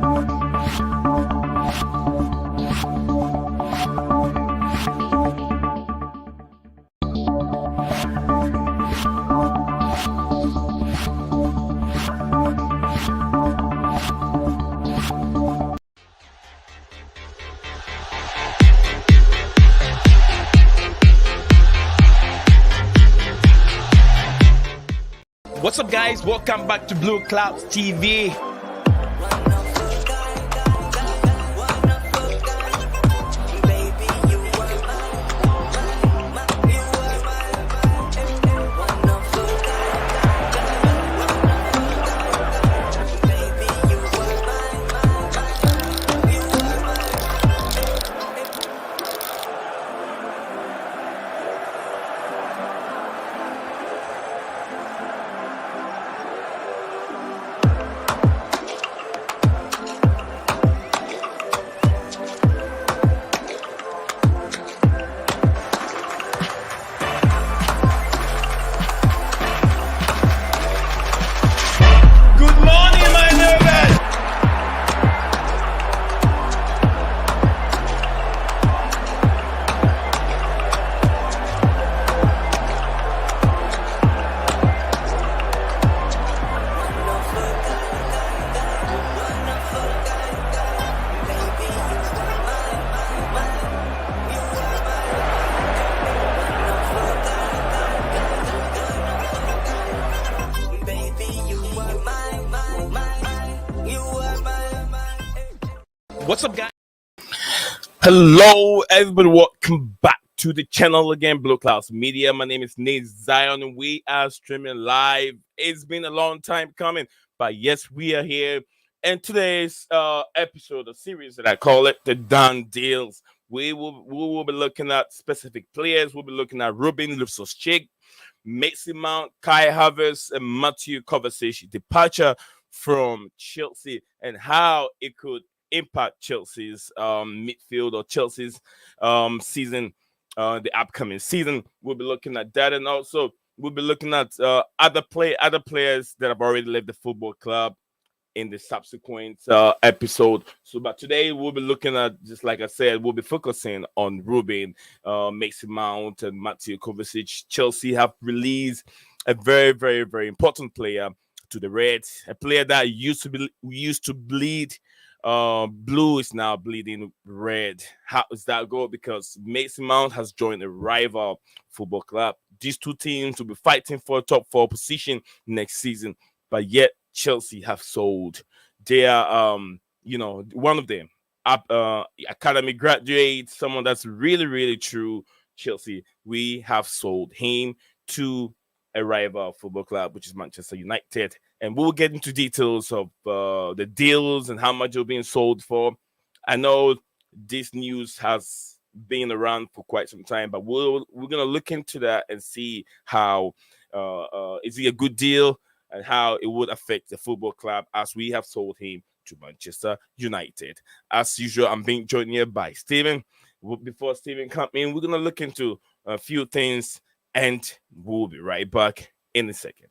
What's up, guys? Welcome back to Blueclouds TV. What's up, guys? Hello, everybody. Welcome back to the channel again, Blueclouds Media. My name is Nate Zion, and we are streaming live. It's been a long time coming, but yes, we are here. And today's episode, a series that I call it the Done Deals. We will be looking at specific players. We'll be looking at Ruben Loftus-Cheek, Mason Mount, Kai Havertz, and Mateo Kovacic departure from Chelsea and how it could impact Chelsea's midfield or Chelsea's season, the upcoming season. We'll be looking at that, and also we'll be looking at other players that have already left the football club in the subsequent episode. So, but today we'll be looking at, just like I said, we'll be focusing on Ruben, Mason Mount, and Mateo Kovacic. Chelsea have released a very, very, very important player to the Reds, a player that used to bleed blue is now bleeding red. How does that go? Because Mason Mount has joined a rival football club. These two teams will be fighting for a top 4 position next season, but yet Chelsea have sold their one of them academy graduate, someone that's really, really true Chelsea. We have sold him to a rival football club, which is Manchester United. And we'll get into details of the deals and how much they're being sold for. I know this news has been around for quite some time, but we're going to look into that and see how is it a good deal and how it would affect the football club as we have sold him to Manchester United. As usual, I'm being joined here by Steven. Before Steven comes in, we're going to look into a few things, and we'll be right back in a second.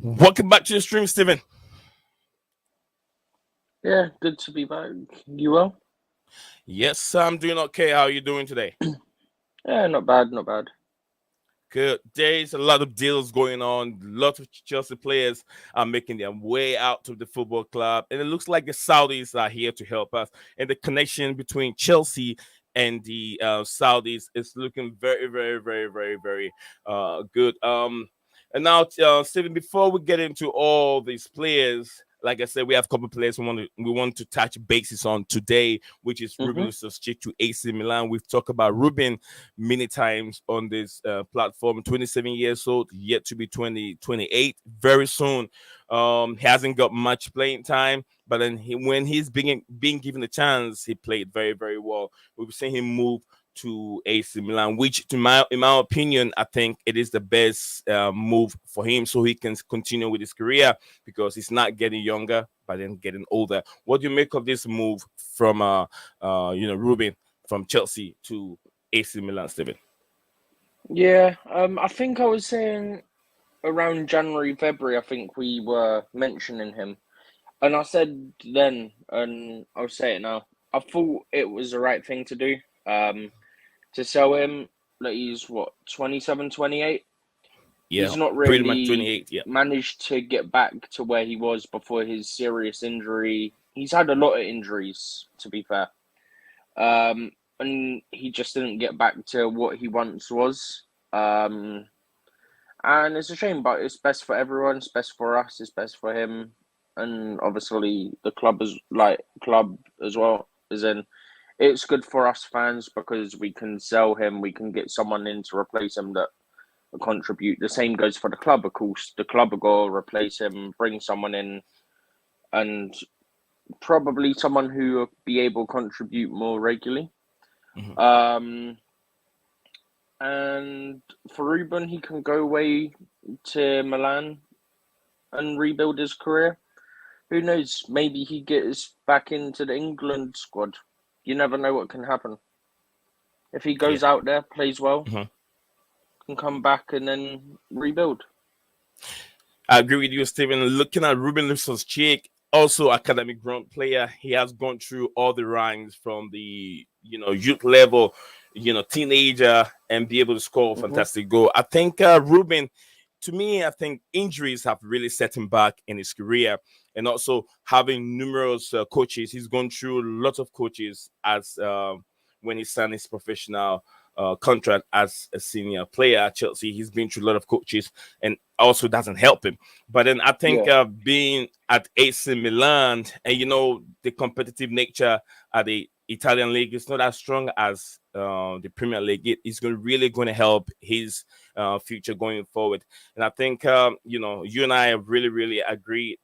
Welcome back to the stream, Steven. Yeah, good to be back. You well? Yes, I'm doing okay. How are you doing today? Yeah, not bad, not bad. Good. There's a lot of deals going on. Lots of Chelsea players are making their way out of the football club. And it looks like the Saudis are here to help us. And the connection between Chelsea and the Saudis is looking very, very, very, very, very good. And now, Steven, before we get into all these players, like I said, we have a couple of players we want to touch bases on today, which is Ruben Loftus-Cheek to AC Milan. We've talked about Ruben many times on this platform. 27 years old, yet to be 28 very soon. He hasn't got much playing time, but then when he's being given a chance, he played very, very well. We've seen him move to AC Milan, which in my opinion, I think it is the best move for him, so he can continue with his career, because he's not getting younger but then getting older. What do you make of this move from Ruben from Chelsea to AC Milan, Steven? Yeah, I think I was saying around January, February, I think we were mentioning him. And I said then, and I'll say it now, I thought it was the right thing to do, to sell him. That he's what, 27, 28. Yeah, He's not pretty much really 28. Yeah. managed to get back to where he was before his serious injury. He's had a lot of injuries, to be fair. And he just didn't get back to what he once was. And it's a shame, but it's best for everyone. It's best for us. It's best for him, and obviously the club as well. Is in. It's good for us fans because we can sell him. We can get someone in to replace him that will contribute. The same goes for the club, of course. The club will go replace him, bring someone in, and probably someone who will be able to contribute more regularly. Mhm. And for Ruben, he can go away to Milan and rebuild his career. Who knows? Maybe he gets back into the England squad. You never know what can happen. If he Yeah. goes out there, plays well, Mhm. can come back and then rebuild. I agree with you, Steven. Looking at Ruben Loftus-Cheek, also academic grown player, he has gone through all the ranks from the youth level, teenager, and be able to score a Hmm. fantastic goal. I think Ruben, to me, I think injuries have really set him back in his career, and also having numerous coaches. He's gone through lots of coaches as when he signed his professional contract as a senior player at Chelsea. He's been through a lot of coaches, and also doesn't help him. But then I think Yeah. being at AC Milan, and the competitive nature at the Italian league is not as strong as the Premier League. It's really going to help his future going forward. And I think you and I have really, really agreed.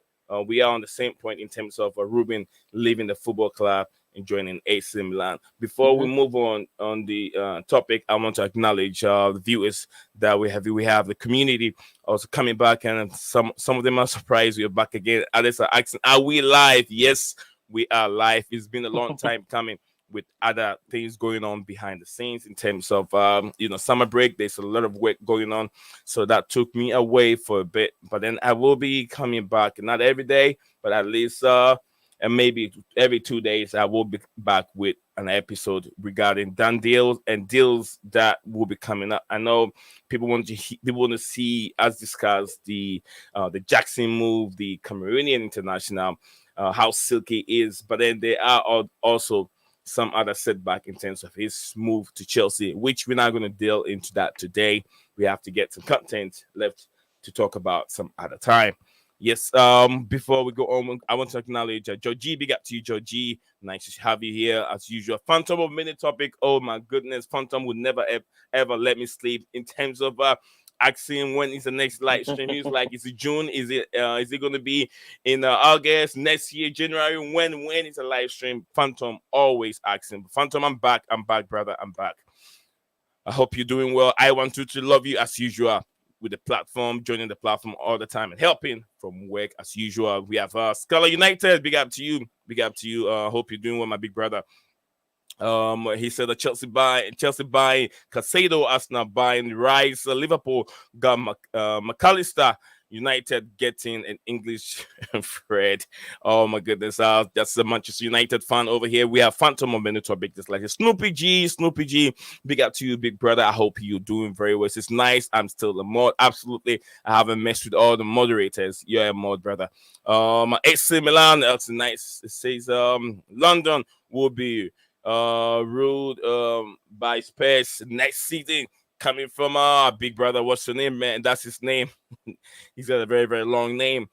We are on the same point in terms of Ruben leaving the football club and joining AC Milan. Before we Hmm. move on the topic, I want to acknowledge the viewers that we have. We have the community also coming back, and some of them are surprised we are back again. Others are asking, "Are we live?" Yes, we are live. It's been a long time coming, with other things going on behind the scenes in terms of summer break. There's a lot of work going on, so that took me away for a bit. But then I will be coming back, not every day, but at least and maybe every 2 days I will be back with an episode regarding done deals and deals that will be coming up. I know people want to see us discuss the Jackson move, the Cameroonian international, how silky is, but then there are also some other setback in terms of his move to Chelsea, which we're not going to deal into that today. We have to get some content left to talk about some other time. Yes, before we go on, I want to acknowledge Georgie. Big up to you, Georgie. Nice to have you here as usual. Phantom of Minute topic. Oh my goodness, Phantom would never ever let me sleep in terms of asking when is the next live stream. He's like, is it June? Is it gonna be in August next year, January? When is a live stream? Phantom always asking. Phantom, I'm back. I'm back, brother. I'm back. I hope you're doing well. I want to love you as usual with the platform, joining the platform all the time and helping from work as usual. We have Scholar United. Big up to you. Big up to you. Hope you're doing well, my big brother. He said that Chelsea buying Casado, Arsenal buying Rice, Liverpool got McAllister, United getting an English Fred. Oh my goodness, that's the Manchester United fan over here. We have Phantom of Minotaur, big just like Snoopy G. Big up to you, big brother. I hope you're doing very well. It's nice. I'm still a mod. Absolutely, I haven't messed with all the moderators. You're a mod, brother. AC Milan, that's nice. It says London will be ruled by Spurs next season. Coming from big brother, what's your name, man? That's his name. He's got a very, very long name.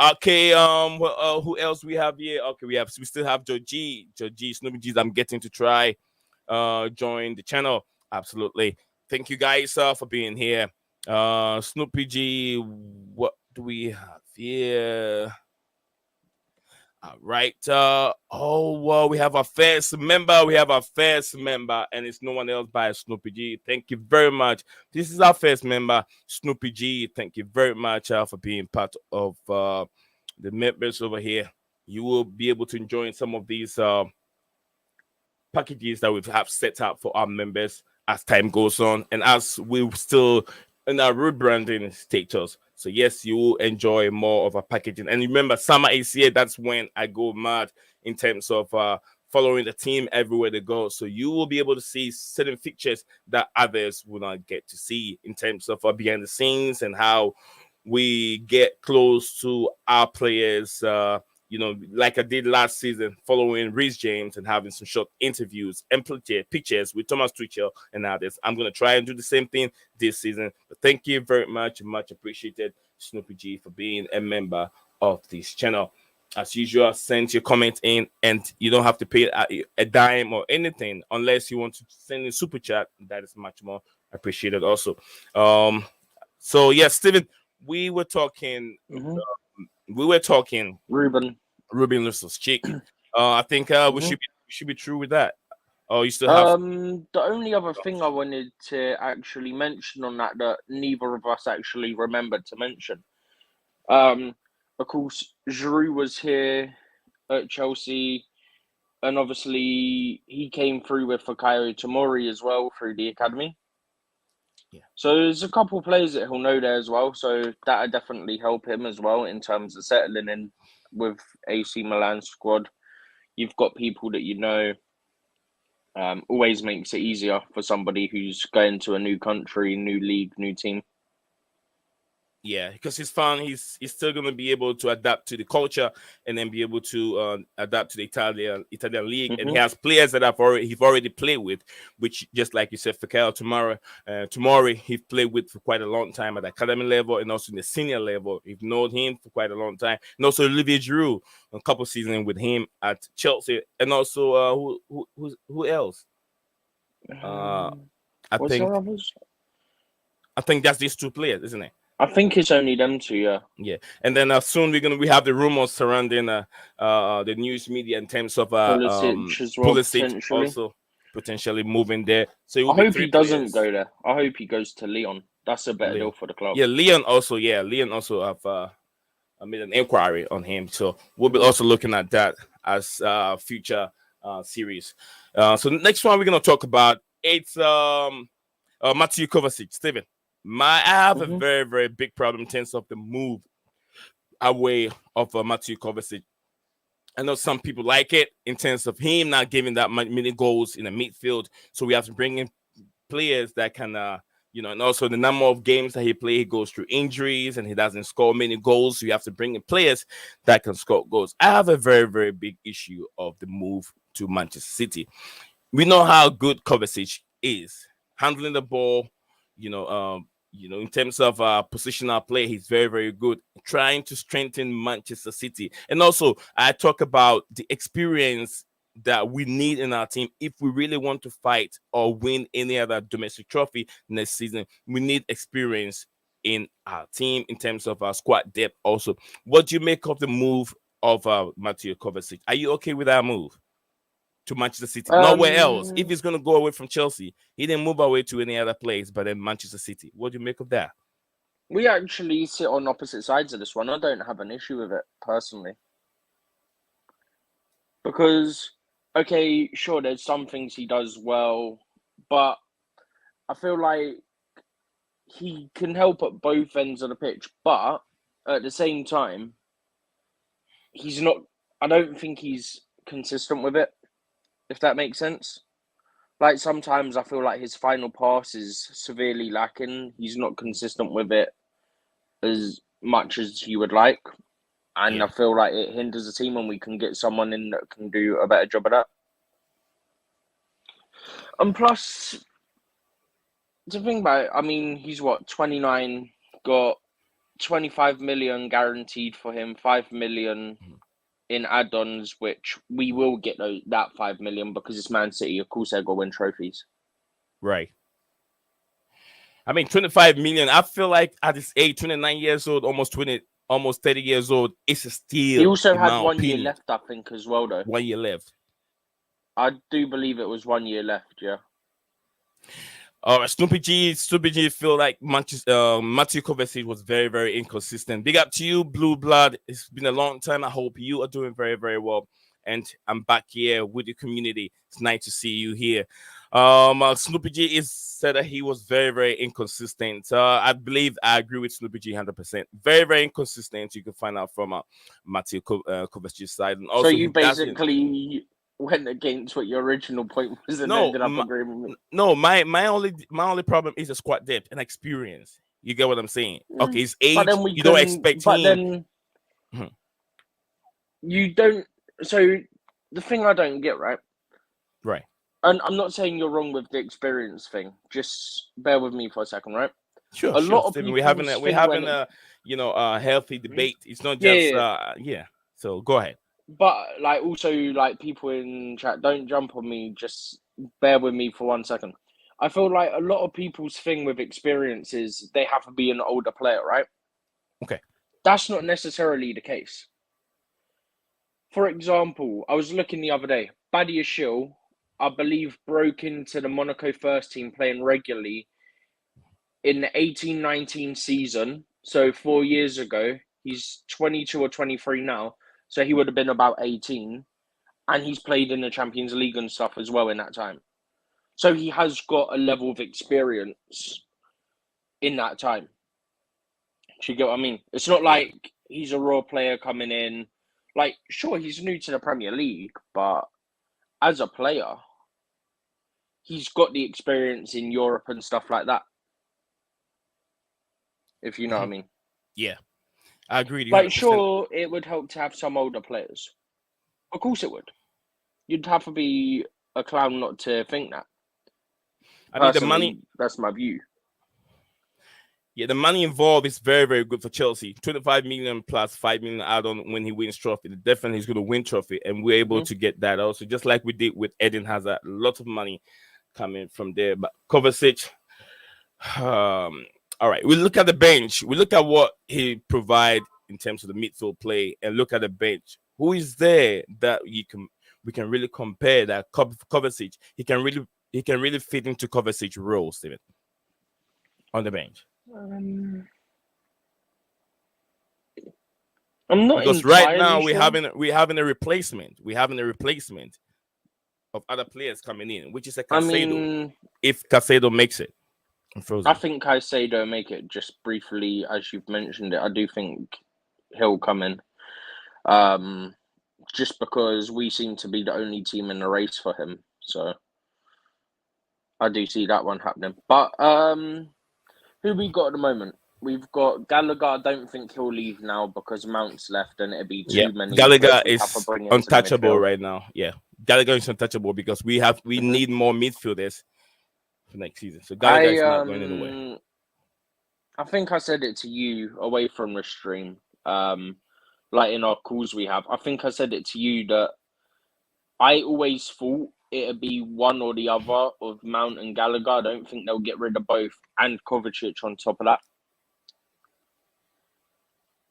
Okay, who else we have here? Okay, we still have Georgie, Snoopy G's. I'm getting to try join the channel. Absolutely. Thank you guys for being here. Snoopy G, what do we have here? All right. Well, we have our first member. And it's no one else but Snoopy G. Thank you very much. This is our first member, Snoopy G. Thank you very much for being part of the members over here. You will be able to enjoy some of these packages that we have set up for our members as time goes on and as we still in our rebranding status. So yes, you will enjoy more of a packaging. And remember, summer ACA, that's when I go mad in terms of following the team everywhere they go. So you will be able to see certain features that others will not get to see in terms of behind the scenes and how we get close to our players. Like I did last season, following Reece James and having some short interviews and pictures with Thomas Tuchel and others. I'm going to try and do the same thing this season. But thank you very much. Much appreciated, Snoopy G, for being a member of this channel. As usual, send your comment in, and you don't have to pay a dime or anything unless you want to send a super chat. That is much more appreciated also. So, yes, Steven, we were talking... Ruben Loftus-Cheek. I think we should be true with that. Oh, you still have the only other thing I wanted to actually mention on that neither of us actually remembered to mention. Of course, Giroud was here at Chelsea, and obviously he came through with Fikayo Tomori as well through the academy. Yeah. So there's a couple of players that he'll know there as well. So that'll definitely help him as well in terms of settling in with AC Milan squad. You've got people that you know. Always makes it easier for somebody who's going to a new country, new league, new team. Yeah, because he's fun. He's still going to be able to adapt to the culture and then be able to adapt to the Italian league. And he has players that he's already played with, which just like you said, Fikayo Tomori, he's played with for quite a long time at the academy level and also in the senior level. You've known him for quite a long time. And also Olivier Giroud, a couple seasons with him at Chelsea. And also who else? I think that's these two players, isn't it? I think it's only them two, yeah. Yeah, and then soon we have the rumors surrounding the news media in terms of Pulisic as well, also potentially moving there. So I hope he doesn't go there. I hope he goes to Lyon. That's a better deal for the club. Yeah, Lyon also have made an inquiry on him. So we'll be also looking at that as future series. So the next one we're gonna talk about it's Mateo Kovacic, Steven. I have a very, very big problem in terms of the move away of Mateo Kovacic. I know some people like it in terms of him not giving that many goals in the midfield. So we have to bring in players that can, and also the number of games that he plays, he goes through injuries and he doesn't score many goals. So you have to bring in players that can score goals. I have a very, very big issue of the move to Manchester City. We know how good Kovacic is handling the ball, in terms of positional play, he's very, very good. Trying to strengthen Manchester City. And also, I talk about the experience that we need in our team if we really want to fight or win any other domestic trophy next season. We need experience in our team in terms of our squad depth also. What do you make of the move of Mateo Kovacic? Are you okay with that move to Manchester City? Nowhere else. If he's going to go away from Chelsea, he didn't move away to any other place, but then Manchester City. What do you make of that? We actually sit on opposite sides of this one. I don't have an issue with it, personally. Because, okay, sure, there's some things he does well, but I feel like he can help at both ends of the pitch. But at the same time, I don't think he's consistent with it, if that makes sense. Like, sometimes I feel like his final pass is severely lacking. He's not consistent with it as much as you would like. And I feel like it hinders the team when we can get someone in that can do a better job of that. And plus, to think about it, I mean, he's 29, got 25 million guaranteed for him, 5 million in add-ons, which we will get that 5 million because it's Man City. Of course, they're going to win trophies. Right. I mean, 25 million. I feel like at this age, 29 years old, almost 30 years old, it's a steal. He also had 1 year left, I think, as well, though. 1 year left. I do believe it was 1 year left, yeah. Snoopy G feel like Mateo Kovacic was very, very inconsistent. Big up to you, Blue Blood. It's been a long time. I hope you are doing very, very well. And I'm back here with the community. It's nice to see you here. Snoopy G is said that he was very, very inconsistent. I believe I agree with Snoopy G 100%. Very, very inconsistent. You can find out from Mateo Kovacic's side, and So also he you doesn't. basically went against what your original point was and No, ended up agreeing with me. no. My only problem is the squad depth and experience. You get what I'm saying? Okay, his But age. then we You don't can. expect But him. then Mhm. you don't. So the thing I don't get, right? Right. And I'm not saying you're wrong with the experience thing. Just bear with me for a second, right? Sure, A sure, lot of Stephen. people We're think having when a a healthy debate. It's not yeah, just yeah, yeah. So go ahead. but like also like people in chat, don't jump on me. Just bear with me for 1 second. I feel like a lot of people's thing with experience is they have to be an older player, right? Okay. That's not necessarily the case. For example, I was looking the other day. Badiashile, I believe, broke into the Monaco first team playing regularly in the 18-19 season. So 4 years ago, he's 22 or 23 now. So he would have been about 18. And he's played in the Champions League and stuff as well in that time. So he has got a level of experience in that time. Do you get what I mean? It's not Yeah. like he's a raw player coming in. Like, sure, he's new to the Premier League, but as a player, he's got the experience in Europe and stuff like that. If you know what I mean. Yeah. I agree with you Like, 100%. sure, it would help to have some older players. Of course it would. You'd have to be a clown not to think that. I mean, the money. Personally, that's my view. Yeah, the money involved is very, very good for Chelsea. 25 million plus 5 million add-on when he wins trophy. Definitely he's going to win trophy, and we're able to get that also, just like we did with Eden Hazard. Lots of money coming from there. But Kovacic, all right. We look at the bench. We look at what he provide in terms of the midfield play, and look at the bench. Who is there that we can really compare that Kovacic? He can really fit into Kovacic role, Steven, on the bench. I'm not Because right entirely now sure. we're having a replacement. We're having a replacement of other players coming in, which is a I Casado. mean, If Casado makes it, I'm I frozen. think Caicedo make it just briefly, as you've mentioned it. I do think he'll come in. Just because we seem to be the only team in the race for him. So I do see that one happening. But who we got at the moment? We've got Gallagher. I don't think he'll leave now because Mount's left and it'd be Yeah, too many players Gallagher we'd have to is bring into the untouchable midfield. right now. Yeah, Gallagher is untouchable because we need more midfielders for next season. So Gallagher is not going anywhere. I think I said it to you away from the stream. Like in our calls we have. I think I said it to you that I always thought it'd be one or the other of Mount and Gallagher. I don't think they'll get rid of both and Kovacic on top of that.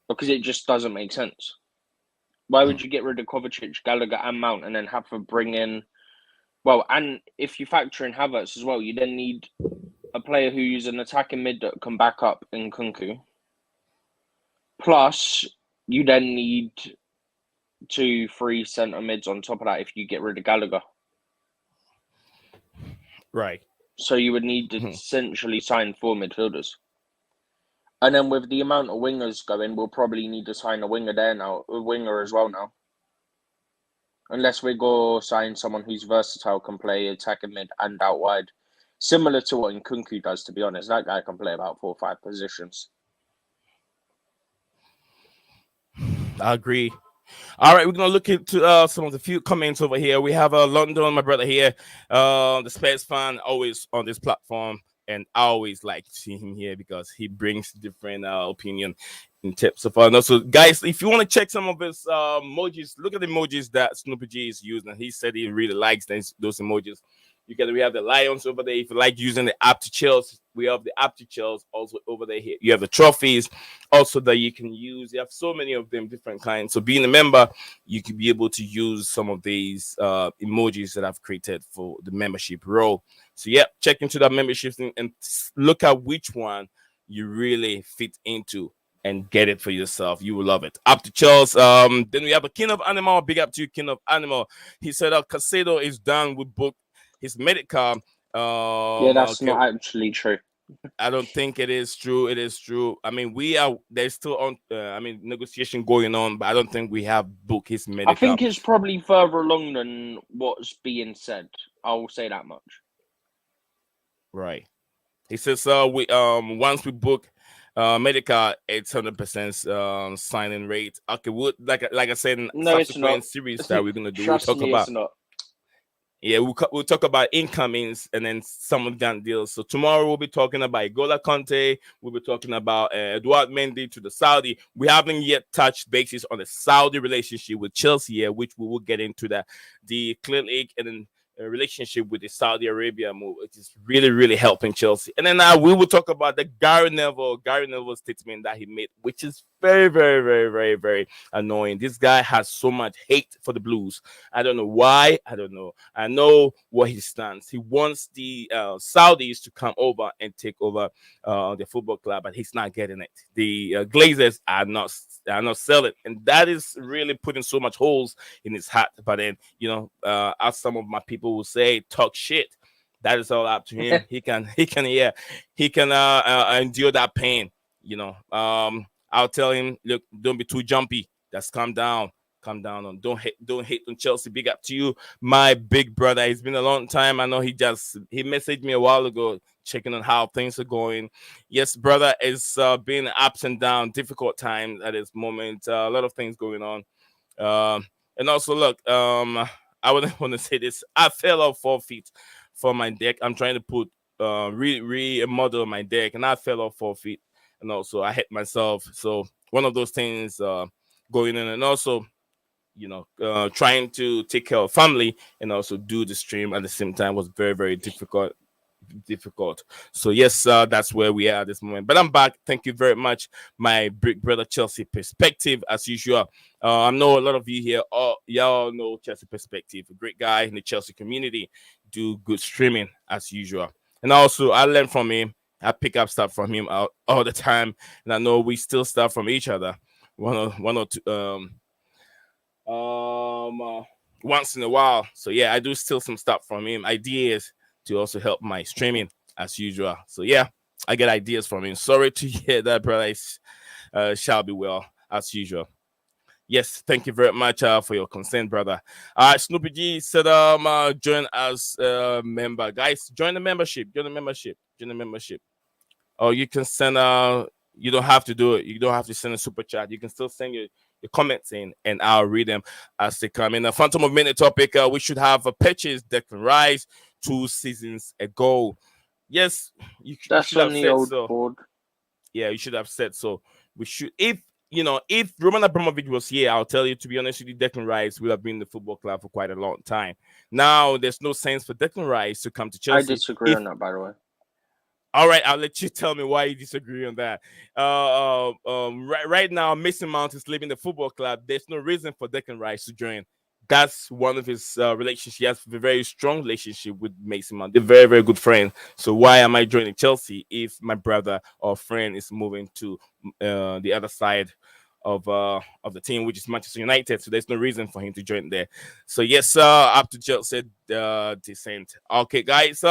Because it just doesn't make sense. Why would you get rid of Kovacic, Gallagher, and Mount and then have to bring in... Well, and if you factor in Havertz as well, you then need a player who's an attacking mid that can back up in Kunku. Plus, you then need 2-3 centre mids on top of that if you get rid of Gallagher. Right. So you would need to essentially sign 4 midfielders. And then with the amount of wingers going, we'll probably need to sign a winger there now, a winger as well now. Unless we go sign someone who's versatile, can play attacking mid and out wide. Similar to what Nkunku does, to be honest. That guy can play about 4 or 5 positions. I agree. All right, we're gonna look into some of the few comments over here. We have London, my brother here, the Spurs fan, always on this platform, and I always like to see him here because he brings different opinion in terms of also, guys. If you want to check some of his emojis, look at the emojis that Snoopy G is using. He said he really likes those emojis. We have the lions over there. If you like using the app to chills, we have the app to chills also over there. Here you have the trophies also that you can use. You have so many of them, different kinds. So being a member, you can be able to use some of these emojis that I've created for the membership role. So yeah, check into that membership and look at which one you really fit into and get it for yourself. You will love it. Up to Charles. Then we have a King of Animal. Big up to you, King of Animal. He said Casado is done with book. his medical. Yeah, that's Okay, not actually true. I don't think it is true. It is true. I mean, there's still on. I mean, negotiation going on, but I don't think we have booked his I medical. think it's probably further along than what's being said. I will say that much. Right. He says, we once we book medical, it's 100% signing rate. Okay, we'll, like I said in No, it's not. subsequent series that we're gonna do, we'll Trust talk me, about. it's not. Yeah, we'll talk about incomings and then some of that deals. So tomorrow we'll be talking about Gola Conte. We'll be talking about Eduard Mendy to the Saudi. We haven't yet touched bases on the Saudi relationship with Chelsea here, which we will get into that. The clinic and then relationship with the Saudi Arabia move, which is really, really helping Chelsea. And then we will talk about the Gary Neville statement that he made, which is very, very, very, very, very annoying. This guy has so much hate for the Blues. I don't know why. I don't know. I know what he stands. He wants the Saudis to come over and take over the football club, but he's not getting it. The Glazers are not selling, and that is really putting so much holes in his hat. But then, as some of my people will say, talk shit. That is all up to him. He can endure that pain. I'll tell him, look, don't be too jumpy. Just calm down. Calm down. Don't hate on Chelsea. Big up to you, my big brother. It's been a long time. I know he messaged me a while ago, checking on how things are going. Yes, brother, it's been ups and downs, difficult times at this moment. A lot of things going on. And also, look, I wouldn't want to say this. I fell off 4 feet from my deck. I'm trying to put remodel my deck, and I fell off 4 feet, and also I hit myself. So one of those things going in, and also trying to take care of family and also do the stream at the same time was very, very difficult. So yes, that's where we are at this moment. But I'm back. Thank you very much, my big brother Chelsea perspective, as usual. I know a lot of you here, y'all know Chelsea perspective, a great guy in the Chelsea community, do good streaming as usual. And also, I learn from him. I pick up stuff from him all the time, and I know we still start from each other. One or two. Once in a while. So yeah, I do steal some stuff from him, ideas to also help my streaming as usual. So yeah, I get ideas from him. Sorry to hear that, brother. Shall be well as usual. Yes, thank you very much for your consent, brother. Snoopy G said join as a member. Guys, join the membership. Join the membership. Or you can send you don't have to do it. You don't have to send a super chat. You can still send your comments in, and I'll read them as they come in. A Phantom of Minute topic. We should have a purchase Declan Rice 2 seasons ago. Yes, you That's should on have the said old so. board. Yeah, you should have said so. We should, if Roman Abramovich was here, I'll tell you, to be honest with you, Declan Rice would have been in the football club for quite a long time. Now, there's no sense for Declan Rice to come to I Chelsea. disagree on that, by the way. All right, I'll let you tell me why you disagree on that. Right now, Mason Mount is leaving the football club. There's no reason for Declan Rice to join. That's one of his relationships. He has a very strong relationship with Mason Mount. They're very, very good friends. So why am I joining Chelsea if my brother or friend is moving to the other side of the team, which is Manchester United? So there's no reason for him to join there. So yes, up to Chelsea descent. Okay, guys.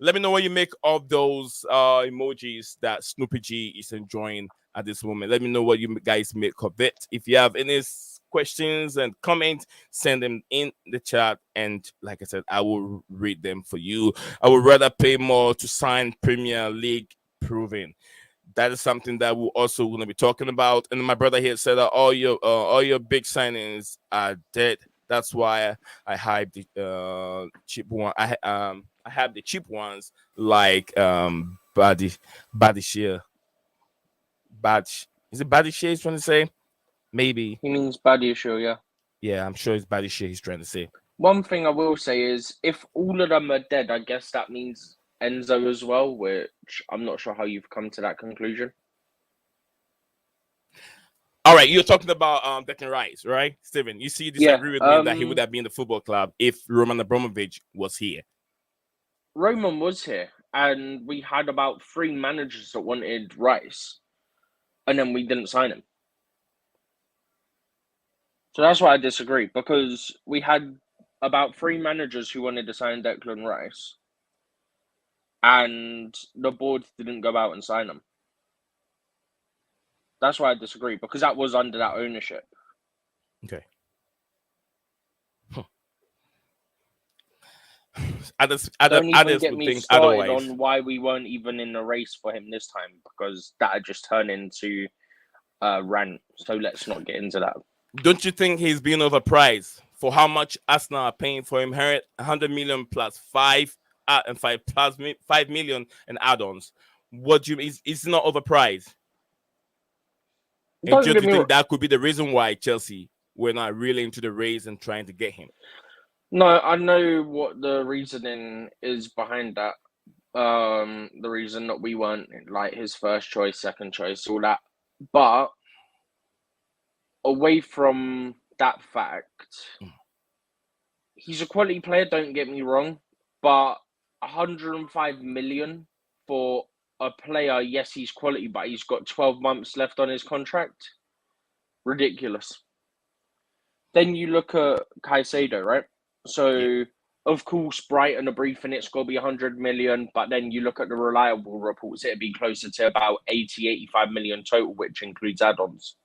Let me know what you make of those emojis that Snoopy G is enjoying at this moment. Let me know what you guys make of it. If you have any questions and comments, send them in the chat. And like I said, I will read them for you. I would rather pay more to sign Premier League proven. That is something that we're also going to be talking about. And my brother here said that all your big signings are dead. That's why I hype the cheap one. I have the cheap ones like Badishir. Is it Badishir he's trying to say? Maybe. He means bad issue, yeah. Yeah, I'm sure it's Badishir he's trying to say. One thing I will say is, if all of them are dead, I guess that means Enzo as well, which I'm not sure how you've come to that conclusion. All right, you're talking about Declan Rice, right, Steven? You see, you disagree with me that he would have been in the football club if Roman Abramovich was here. Roman was here, and we had about 3 managers that wanted Rice, and then we didn't sign him. So that's why I disagree, because we had about 3 managers who wanted to sign Declan Rice, and the board didn't go out and sign him. That's why I disagree, because that was under that ownership. Okay. Others Don't even get would me think started otherwise. on why we weren't even in the race for him this time, because that had just turned into a rant. So let's not get into that. Don't you think he's being overpriced for how much Arsenal are paying for him? 100 million plus 5 and 5 million and add-ons. What do you mean? It's not overpriced. And Don't don't get you me think wrong. that could be the reason why Chelsea were not really into the race and trying to get him? No, I know what the reasoning is behind that. The reason that we weren't like his first choice, second choice, all that. But away from that fact, he's a quality player, don't get me wrong, but 105 million for a player, yes, he's quality, but he's got 12 months left on his contract. Ridiculous. Then you look at Caicedo, right? So, Yeah. of course, Brighton are briefing it's going to be 100 million, but then you look at the reliable reports, it'd be closer to about 80, 85 million total, which includes add-ons,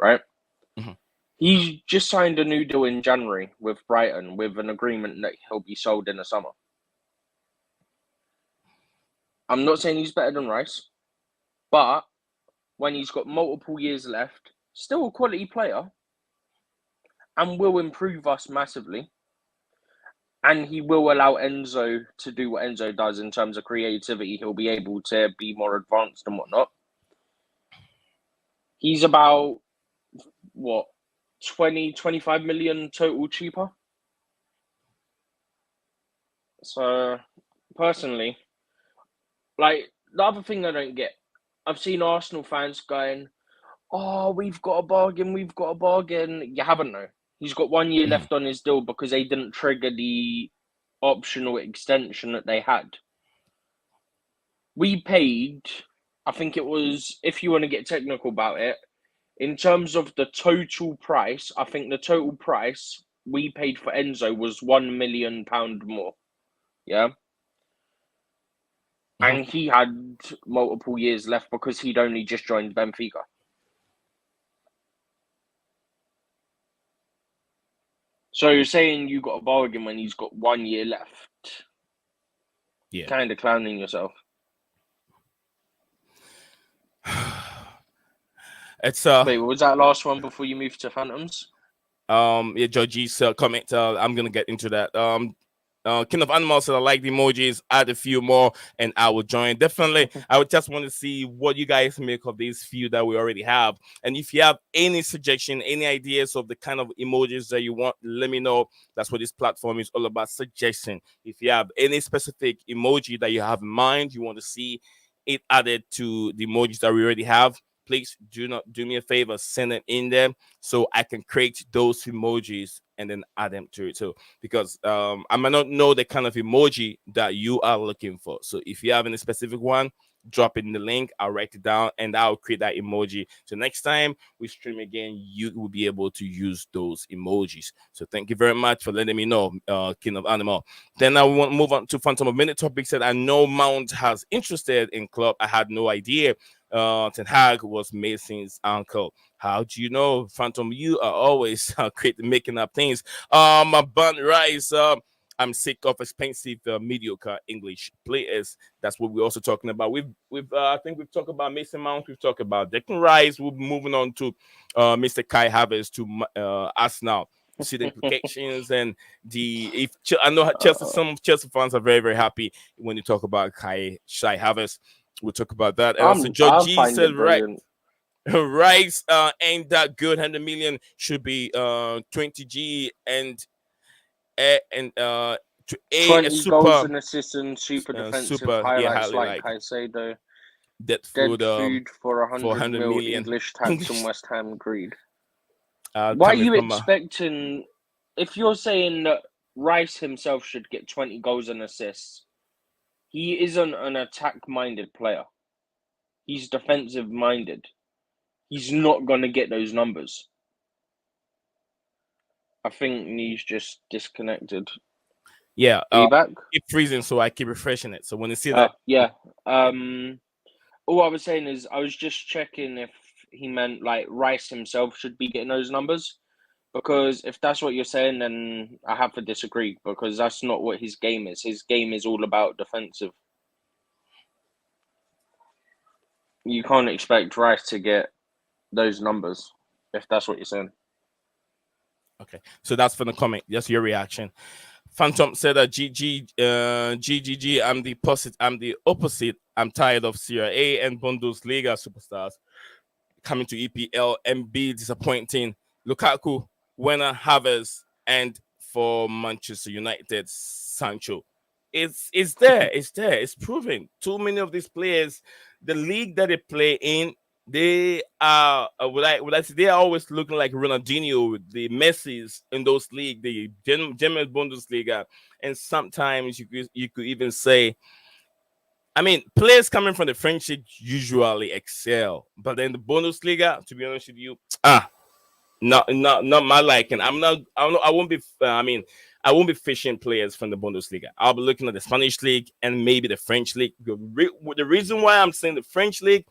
right? Mhm. He just signed a new deal in January with Brighton with an agreement that he'll be sold in the summer. I'm not saying he's better than Rice, but when he's got multiple years left, still a quality player and will improve us massively. And he will allow Enzo to do what Enzo does in terms of creativity. He'll be able to be more advanced and whatnot. He's about, what, 20, 25 million total cheaper? So, personally, like, the other thing I don't get, I've seen Arsenal fans going, oh, we've got a bargain. You haven't, though. He's got 1 year left on his deal because they didn't trigger the optional extension that they had. We paid, I think it was, if you want to get technical about it, in terms of the total price, I think the total price we paid for Enzo was £1 million more. Yeah. And he had multiple years left because he'd only just joined Benfica. So you're saying you got a bargain when he's got 1 year left? Yeah. Kind of clowning yourself. It's Wait, what was that last one before you moved to Phantoms? yeah, Georgie's comment. I'm gonna get into that. King of Animals said I like the emojis, add a few more, and I will join. Definitely, I would just want to see what you guys make of these few that we already have. And if you have any suggestion, any ideas of the kind of emojis that you want, let me know. That's what this platform is all about, suggestion. If you have any specific emoji that you have in mind, you want to see it added to the emojis that we already have, please do me a favor, send it in there so I can create those emojis and then add them to it too. Because I might not know the kind of emoji that you are looking for. So if you have any specific one, drop it in the link. I'll write it down and I'll create that emoji. So next time we stream again, you will be able to use those emojis. So thank you very much for letting me know, King of Animal. Then I want to move on to Phantom of Minute topics that I know Mount has interested in club. I had no idea. Ten Hag was Mason's uncle. How do you know, Phantom? You are always making up things. Bun Rice. I'm sick of expensive, mediocre English players. That's what we're also talking about. I think we've talked about Mason Mount. We've talked about Declan Rice. We're moving on to Mr. Kai Havertz to us now. You see the implications and I know Chelsea. Some Chelsea fans are very, very happy when you talk about Shai Havertz. We'll talk about that. And also, I Georgie find said, it brilliant. Rice ain't that good. 100 million should be 20G and 20 a goals super and assists and super defensive super, yeah, highlights highly like like Caicedo. that Dead food food for for 100 100 mil million English tax and English West Ham agreed. Why are coming you from expecting, if you're saying that Rice himself should get 20 goals and assists, he isn't an attack-minded player. He's defensive-minded. He's not going to get those numbers. I think Nee's just disconnected. Yeah, Are you back? keep freezing, so I keep refreshing it. So when you see that, Yeah. All I was saying is I was just checking if he meant like Rice himself should be getting those numbers. Because if that's what you're saying, then I have to disagree because that's not what his game is. His game is all about defensive. You can't expect Rice to get those numbers if that's what you're saying. okay. So that's for the comment. That's your reaction. Phantom said that GGG. I'm the opposite. I'm the opposite. I'm tired of Serie A and Bundesliga superstars coming to EPL and be disappointing. Lukaku, Werner, Havertz, and for Manchester United, Sancho. It's there. It's there. It's proven. Too many of these players, the league that they play in, they are would I say they are always looking like Ronaldinho, the Messi's in those league, the German Bundesliga, and sometimes you could even say, I mean, players coming from the French league usually excel, but then the Bundesliga, to be honest with you, not my liking. I won't be. I mean, I won't be fishing players from the Bundesliga. I'll be looking at the Spanish league and maybe the French league. The reason why I'm saying the French league,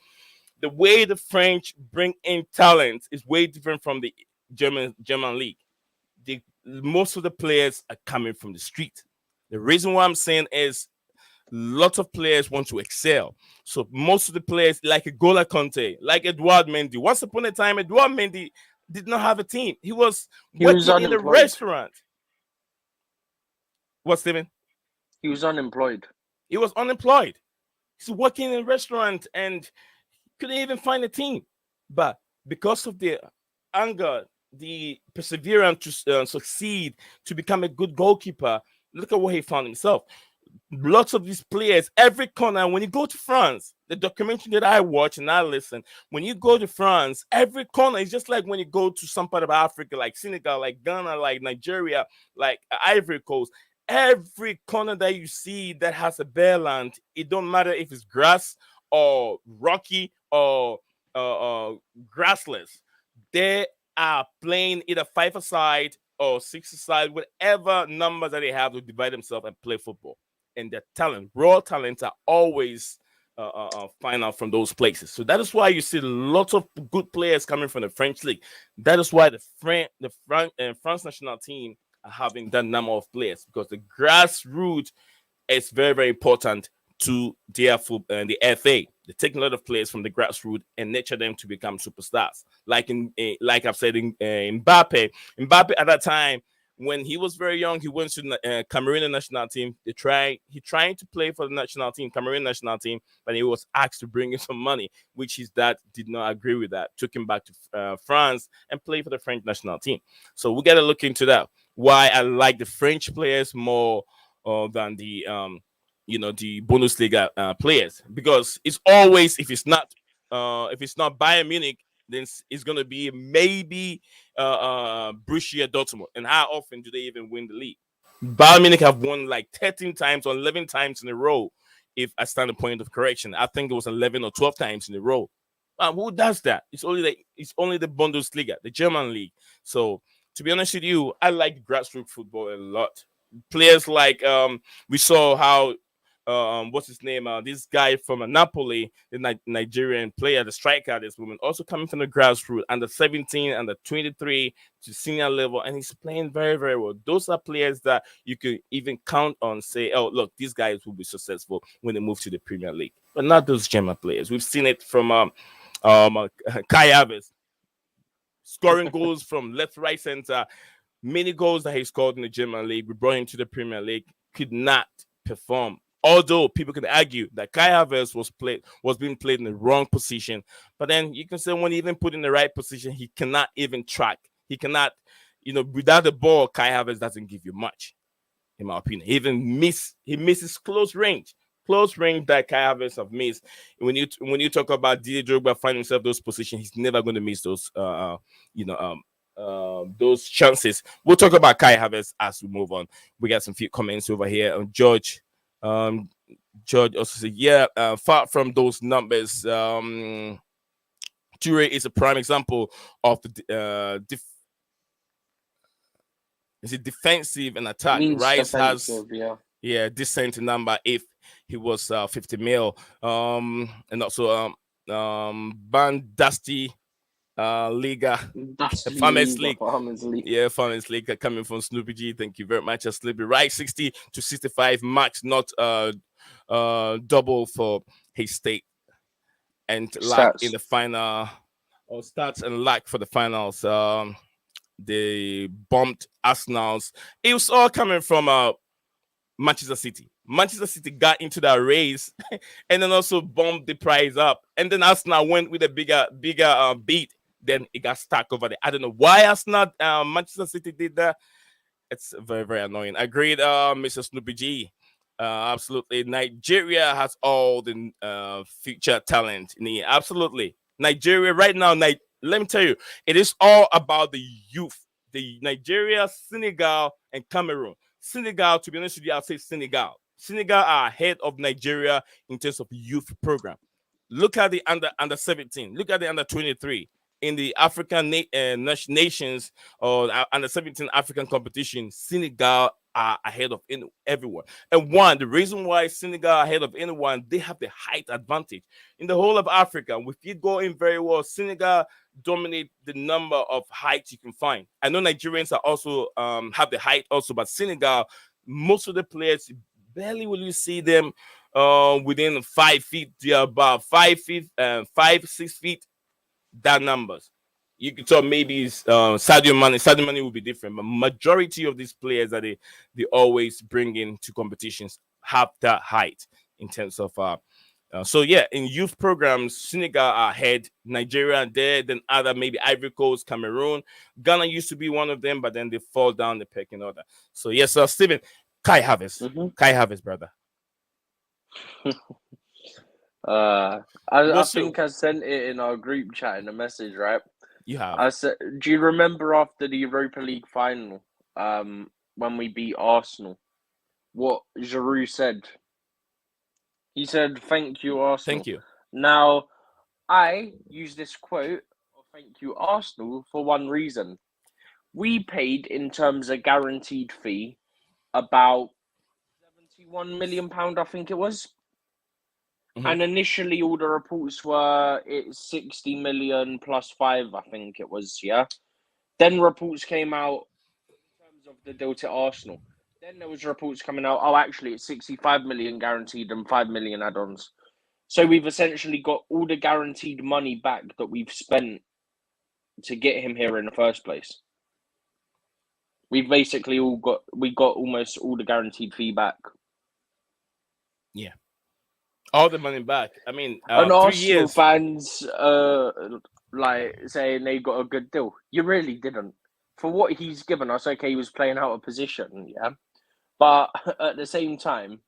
the way the French bring in talent is way different from the German league. Most of the players are coming from the street. The reason why I'm saying is lots of players want to excel. So most of the players, like a Gola Conte, like Edouard Mendy. Once upon a time, Edouard Mendy did not have a team. He was He was working in a unemployed. restaurant. What, Steven? He was unemployed. He was unemployed. He's working in a restaurant and couldn't even find a team. But because of the anger, the perseverance to succeed, to become a good goalkeeper, look at what he found himself. Lots of these players, every corner, when you go to France, the documentary that I watch and I listen, when you go to France, every corner is just like when you go to some part of Africa, like Senegal, like Ghana, like Nigeria, like Ivory Coast. Every corner that you see that has a bare land, it don't matter if it's grass or rocky or grassless. They are playing either 5-a-side or 6-a-side, whatever numbers that they have to divide themselves and play football. And their talent, raw talents, are always find out from those places. So that is why you see lots of good players coming from the French league. That is why the France national team are having that number of players, because the grassroots is very, very important to their the FA. They take a lot of players from the grassroots and nurture them to become superstars. Like I've said in Mbappe. Mbappe at that time, when he was very young, he went to Cameroon national team. He tried to play for the national team, Cameroon national team, but he was asked to bring in some money, which his dad did not agree with that. Took him back to France and played for the French national team. So we got to look into that. Why I like the French players more than the the Bundesliga players, because it's always, if it's not Bayern Munich, then it's gonna be maybe Borussia Dortmund. And how often do they even win the league? Bayern Munich have won like 13 times or 11 times in a row. If I stand a point of correction, I think it was 11 or 12 times in a row. Who does that? It's only the Bundesliga, the German league. So to be honest with you, I like grassroots football a lot. Players like we saw how what's his name? This guy from Napoli, the Nigerian player, the striker, this woman, also coming from the grassroots, under 17, under 23 to senior level, and he's playing very, very well. Those are players that you can even count on, say, oh, look, these guys will be successful when they move to the Premier League, but not those German players. We've seen it from Kai Havertz scoring goals from left, right, center. Many goals that he scored in the German league, we brought him to the Premier League, could not perform. Although people can argue that Kai Havertz was being played in the wrong position, but then you can say when he even put in the right position, he cannot even track. He cannot, without the ball, Kai Havertz doesn't give you much, in my opinion. He misses close range that Kai Havertz have missed. When you talk about Didier Drogba finding himself those positions, he's never going to miss those chances. We'll talk about Kai Havertz as we move on. We got some few comments over here. George also said, yeah, far from those numbers. Toure is a prime example of the Is it defensive and attack? Means Rice has defensive, yeah. decent number if he was 50 mil. And also Ban Dusty Liga That's Farmers Liga, League. Farmers League. Yeah, Farmers League coming from Snoopy G. Thank you very much, Sleepy. Right, 60 to 65 max, not double for his state and lack in Stats. the final, or stats and lack for the finals. They bumped Arsenal's. It was all coming from Manchester City. Manchester City got into that race and then also bumped the price up. And then Arsenal went with a bigger beat. Then it got stuck over there. I don't know why Arsenal, Manchester City did that. It's very, very annoying. Agreed, Mr. Snoopy G. Absolutely. Nigeria has all the future talent in here. Absolutely. Nigeria right now, let me tell you, it is all about the youth. The Nigeria, Senegal, and Cameroon. Senegal, to be honest with you, I'll say Senegal. Senegal are ahead of Nigeria in terms of youth program. Look at the under 17. Look at the under 23 in the African nations or under 17 African competition. Senegal are ahead of everyone. And the reason why Senegal are ahead of anyone, they have the height advantage in the whole of Africa. With it going very well, Senegal dominate the number of heights you can find. I know Nigerians are also have the height also, but Senegal, most of the players barely will you see them within 5 feet. They are about 5 feet, 5-6 feet. That numbers. You could talk maybe Sadio Mane. Sadio Mane will be different, but majority of these players that they always bring into competitions have that height in terms of so yeah, in youth programs, Senegal are ahead, Nigeria are there, then other maybe Ivory Coast, Cameroon, Ghana used to be one of them, but then they fall down the pecking order. So yes, Stephen, Kai Havertz, Kai Havertz, brother. I think I sent it in our group chat in a message, right? You have. I said, do you remember after the Europa League final, when we beat Arsenal, what Giroud said? He said, "Thank you, Arsenal." Thank you. Now, I use this quote of "Thank you, Arsenal" for one reason. We paid in terms of guaranteed fee about £71 million, I think it was. And initially, all the reports were it's 60 million plus 5, I think it was, yeah. Then reports came out in terms of the deal to Arsenal. Then there was reports coming out, actually, it's 65 million guaranteed and 5 million add-ons. So we've essentially got all the guaranteed money back that we've spent to get him here in the first place. We've basically got almost all the guaranteed fee back. Yeah. All the money back. I mean, and 3 Arsenal years. fans like saying they got a good deal. You really didn't. For what he's given us, okay, he was playing out of position, yeah. But at the same time,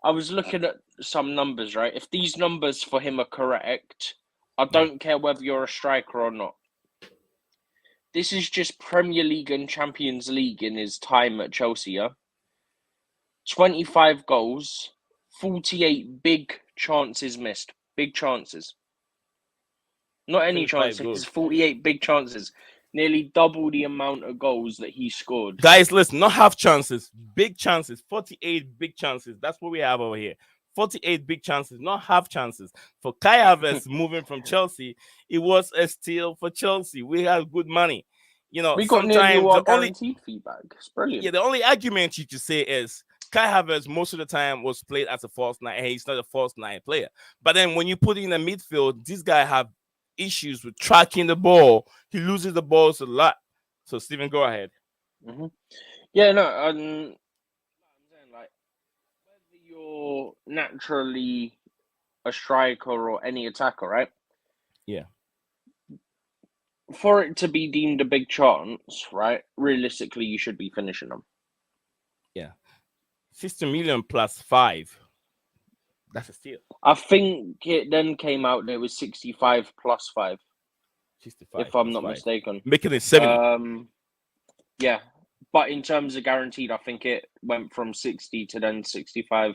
I was looking at some numbers, right? If these numbers for him are correct, I don't care whether you're a striker or not. This is just Premier League and Champions League in his time at Chelsea, yeah? 25 goals, 48 big chances missed. Big chances. Not any chances, 48 big chances. Nearly double the amount of goals that he scored. Guys, listen, not half chances, big chances. 48 big chances. That's what we have over here. 48 big chances, not half chances. For Kai Havertz moving from Chelsea, it was a steal for Chelsea. We have good money. You know, we got nearly all our guaranteed feedback. It's brilliant. Yeah, the only argument you could say is Kai Havertz most of the time was played as a false nine. Hey, he's not a false nine player. But then when you put in the midfield, this guy have issues with tracking the ball. He loses the balls a lot. So Stephen, go ahead. Yeah, no, I'm saying, like, whether you're naturally a striker or any attacker, right? Yeah. For it to be deemed a big chance, right? Realistically, you should be finishing them. Yeah. 60 million plus 5. That's a steal. I think it then came out that it was 65 plus 5. 65 if I'm not mistaken. Making it 70. Yeah. But in terms of guaranteed, I think it went from 60 to then 65.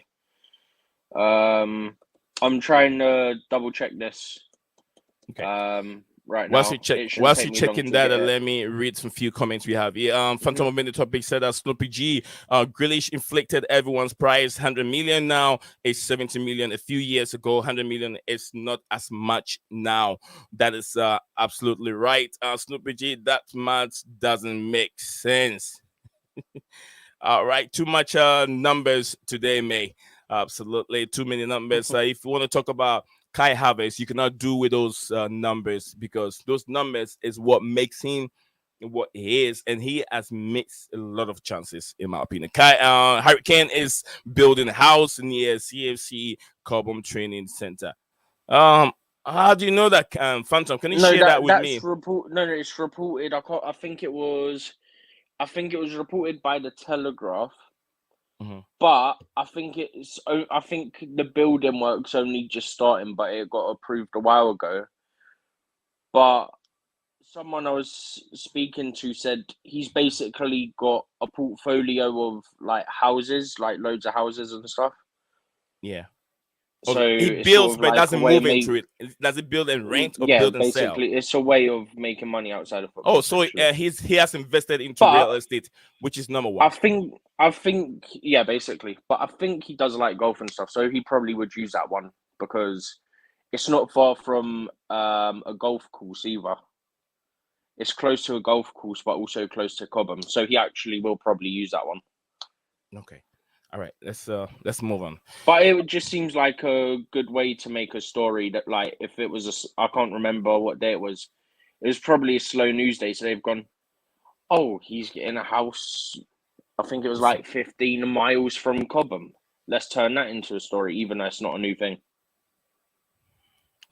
I'm trying to double check this. Okay. right Whilst now. you check, It shouldn't whilst take you me long checking to that, get it. let me read some few comments we have here. Phantom Mhm. of Many Topic said that Snoopy G, Grealish inflicted everyone's price. 100 million now is 70 million. A few years ago, 100 million is not as much now. That is absolutely right. Snoopy G, that math doesn't make sense. All right, too much numbers today, May. Absolutely, too many numbers. If you want to talk about Kai Havertz, you cannot do with those numbers because those numbers is what makes him what he is, and he has missed a lot of chances, in my opinion. Harry Kane is building a house near CFC Cobham Training Center. Um, how do you know that, Phantom? Can you No, share that with me? that's report. No, it's reported. I can't, I think it was. I think it was reported by the Telegraph, Mhm. but I think it's. I think the building work's only just starting, but it got approved a while ago. But someone I was speaking to said he's basically got a portfolio of like houses, like loads of houses and stuff. Yeah. So Okay. He it's sort builds, of but like a doesn't way of move make. into it. Does it build and rent or Yeah, build and sell? basically, it's a way of making money outside of Oh, football, so essentially. he has invested into real But estate, which is number one. I think, yeah, basically. But I think he does like golf and stuff, so he probably would use that one because it's not far from a golf course either. It's close to a golf course, but also close to Cobham, so he actually will probably use that one. Okay. All right. Let's move on. But it just seems like a good way to make a story that, like, if it was I can't remember what day it was. It was probably a slow news day, so they've gone, oh, he's getting a house. I think it was So, like 15 miles from Cobham. Let's turn that into a story, even though it's not a new thing.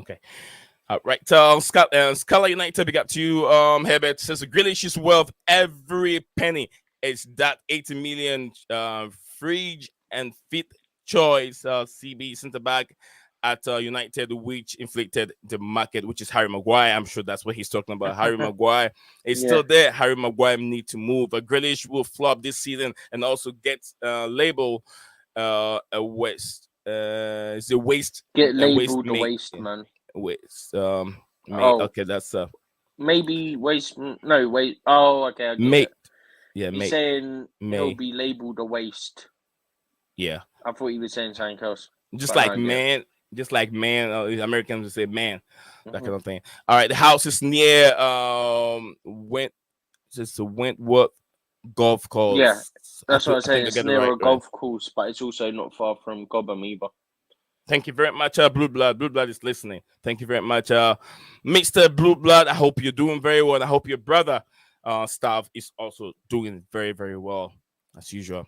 okay. All right. Scala United, we got to you. Herbert says Grealish is worth every penny. It's that 80 million free and fit choice CB centre back at United, which inflicted the market, which is Harry Maguire. I'm sure that's what he's talking about. Harry Maguire is Yeah. still there. Harry Maguire need to move. Grealish will flop this season and also get label a waste. It's a waste. Get A waste labelled a mate. waste, man. Waste. Mate. Oh, Okay, that's maybe waste. No, wait. Oh, okay, I get mate. it. Yeah, He's mate. saying he'll May. be labelled a waste. Yeah. I thought he was saying something else. Just But no, like I get it. man. Just like man. Americans would say man. That Mhm. kind of thing. All right. The house is near Wentworth golf Yeah, course. that's what I was I saying. think I It's get it near right. a Right. golf course, but it's also not far from Cobham either. Thank you very much, Blue Blood. Blue Blood is listening. Thank you very much, Mr. Blue Blood. I hope you're doing very well. I hope your brother, Stav, is also doing very, very well as usual.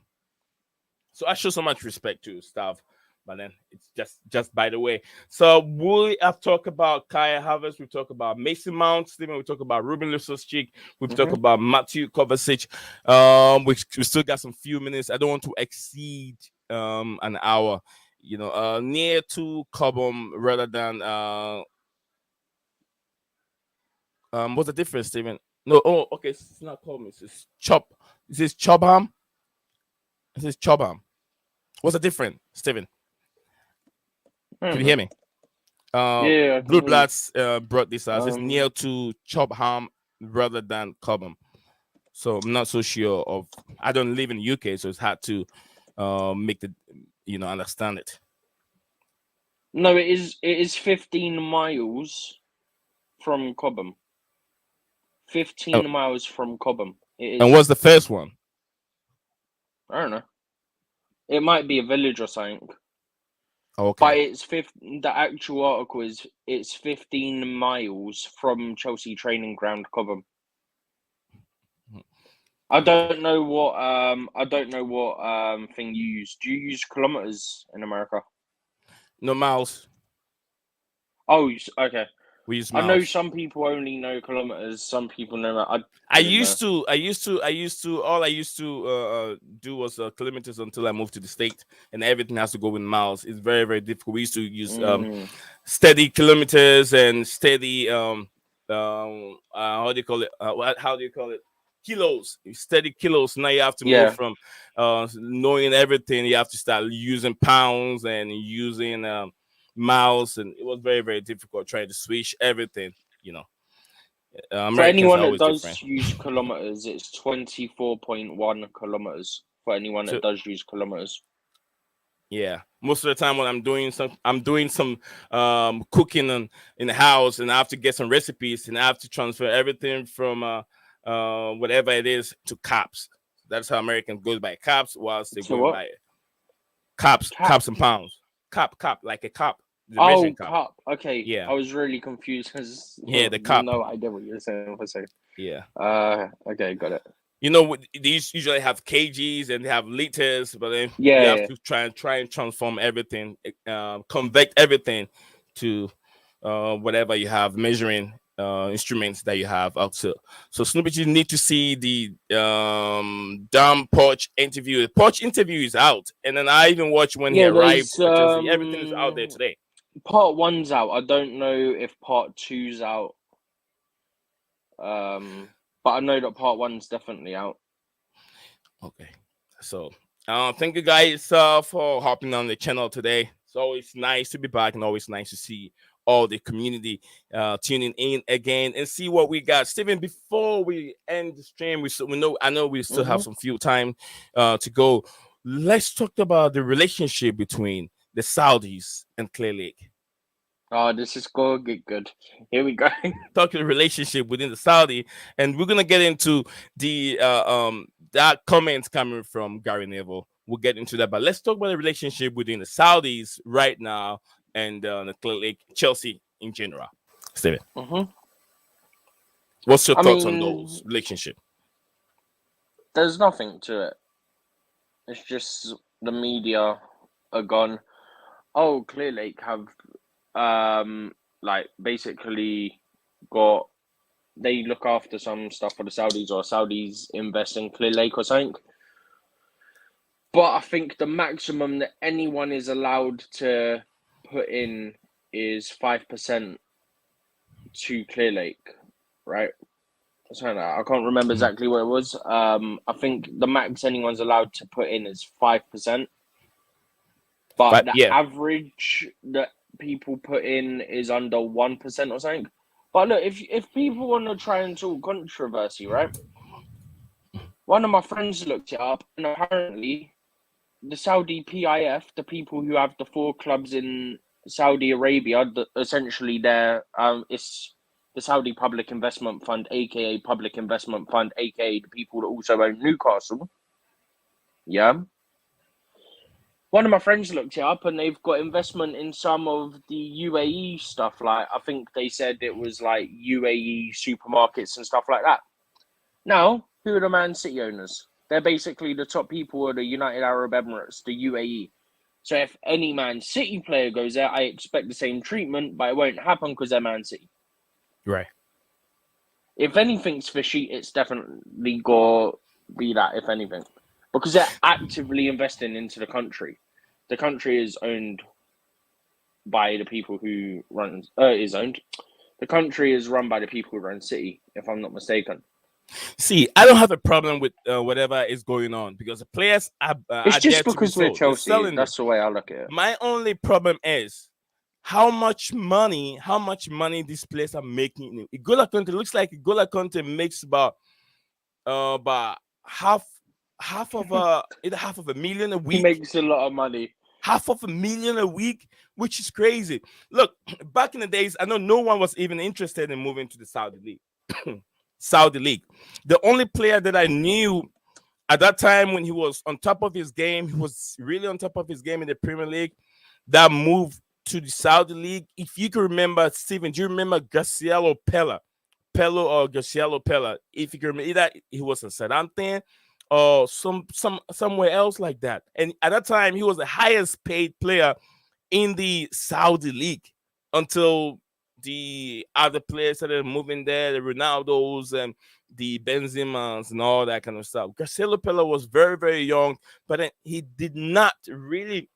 So I show so much respect to Stav, but then it's just by the way. So we have talked about Kaya Havertz. We talk about Mason Mount, Stephen. We talk about Ruben Loftus-Cheek. We've talked about Mateo Kovacic. We still got some few minutes. I don't want to exceed an hour. You know, near to Cobham rather than what's the difference, Stephen? No, oh, okay, it's not Cobham. It's Chop. Is this Chobham? This is Chobham. What's the difference, Stephen? I Can don't you hear know. me? Yeah, I can Blue hear you. Bloods brought this out. It's near to Chobham rather than Cobham. So I'm not so sure of. I don't live in the UK, so it's hard to make the understand it. No, it is. It is 15 miles from Cobham. 15 Oh, miles from Cobham. It and is. what's the first one? I don't know. It might be a village or something. Okay. But it's the actual article is it's 15 miles from Chelsea training ground, Cobham. Okay. I don't know what thing you use. Do you use kilometers in America? No miles. Oh, okay. We use I know miles. some people only know kilometers. Some people know. I I didn't know. used to, I used to, I used to. All I used to do was kilometers until I moved to the state, and everything has to go in miles. It's very, very difficult. We used to use Mm, steady kilometers and steady how do you call it? How do you call it? Kilos, steady kilos. Now you have to move yeah. from knowing everything. You have to start using pounds and using miles, and it was very, very difficult trying to switch everything. You know. For Americans anyone are that always different. does use kilometers, it's 24.1 kilometers. For anyone that does use kilometers. Yeah, most of the time when I'm doing some cooking in the house, and I have to get some recipes, and I have to transfer everything from whatever it is to caps. That's how Americans goes by caps, whilst they're To going what? by caps Cap. and pounds. Cap like a cup, the Oh, measuring cup. cup. Okay, Yeah, I was really confused because yeah, the cup. no idea what you're saying for a second. Yeah. Okay, got it. You know, these usually have kgs and they have liters, but then you have Yeah. to try and transform everything, convert everything to whatever you have measuring instruments that you have out. So Snoopy, you need to see the damn Poch interview. The Poch interview is out, and then I even watched when he Yeah, arrived there's at Chelsea. Everything is out there today. part 1's out. I don't know if part 2's out. But I know that part 1's definitely out. Okay, so thank you guys for hopping on the channel today. It's always nice to be back, and always nice to see all the community tuning in again and see what we got. Steven, before we end the stream, I know we still have some few time to go. Let's talk about the relationship between the Saudis and Clear Lake. Oh, this is going to get good. Here we go. Talking the relationship within the Saudi, and we're gonna get into the that comments coming from Gary Neville. We'll get into that, but let's talk about the relationship within the Saudis right now and the Clear Lake, Chelsea in general. Steven, what's your thoughts on those relationship? There's nothing to it. It's just the media are gone. Oh, Clear Lake have like basically they look after some stuff for the Saudis, or Saudis invest in Clear Lake or something. But I think the maximum that anyone is allowed to put in is 5% to Clear Lake, right? I can't remember exactly what it was. I think the max anyone's allowed to put in is 5%. But the average that people put in is under 1% or something. But look, if people want to try and talk controversy, right? One of my friends looked it up, and apparently the Saudi PIF, the people who have the 4 clubs in Saudi Arabia, essentially it's the Saudi Public Investment Fund, aka Public Investment Fund, aka the people that also own Newcastle. Yeah. One of my friends looked it up, and they've got investment in some of the UAE stuff. Like, I think they said it was like UAE supermarkets and stuff like that. Now, who are the Man City owners? They're basically the top people of the United Arab Emirates, the UAE. So if any Man City player goes there, I expect the same treatment, but it won't happen because they're Man City. Right. If anything's fishy, it's definitely got to be that, if anything. Because they're actively investing into the country. The country is owned by the people who run. The country is run by the people who run City, if I'm not mistaken. See, I don't have a problem with whatever is going on, because the players are it's just there because to be we're Chelsea. That's the way I look at it. My only problem is how much money these players are making. Iguala Conte looks like Iguala Conte makes about half of a million a week. He makes a lot of money. Half of a million a week, which is crazy. Look, back in the days, I know no one was even interested in moving to the Saudi League. Saudi League. The only player that I knew at that time when he was on top of his game, he was really on top of his game in the Premier League, that moved to the Saudi League. If you can remember, Steven, do you remember Gracielo Pella? Pello or Gracielo Pella? If you can remember, either he was in Southampton or somewhere else like that. And at that time, he was the highest paid player in the Saudi League until the other players started moving there, the Ronaldos and the Benzemas and all that kind of stuff. Gracielo Pella was very, very young, but then he did not really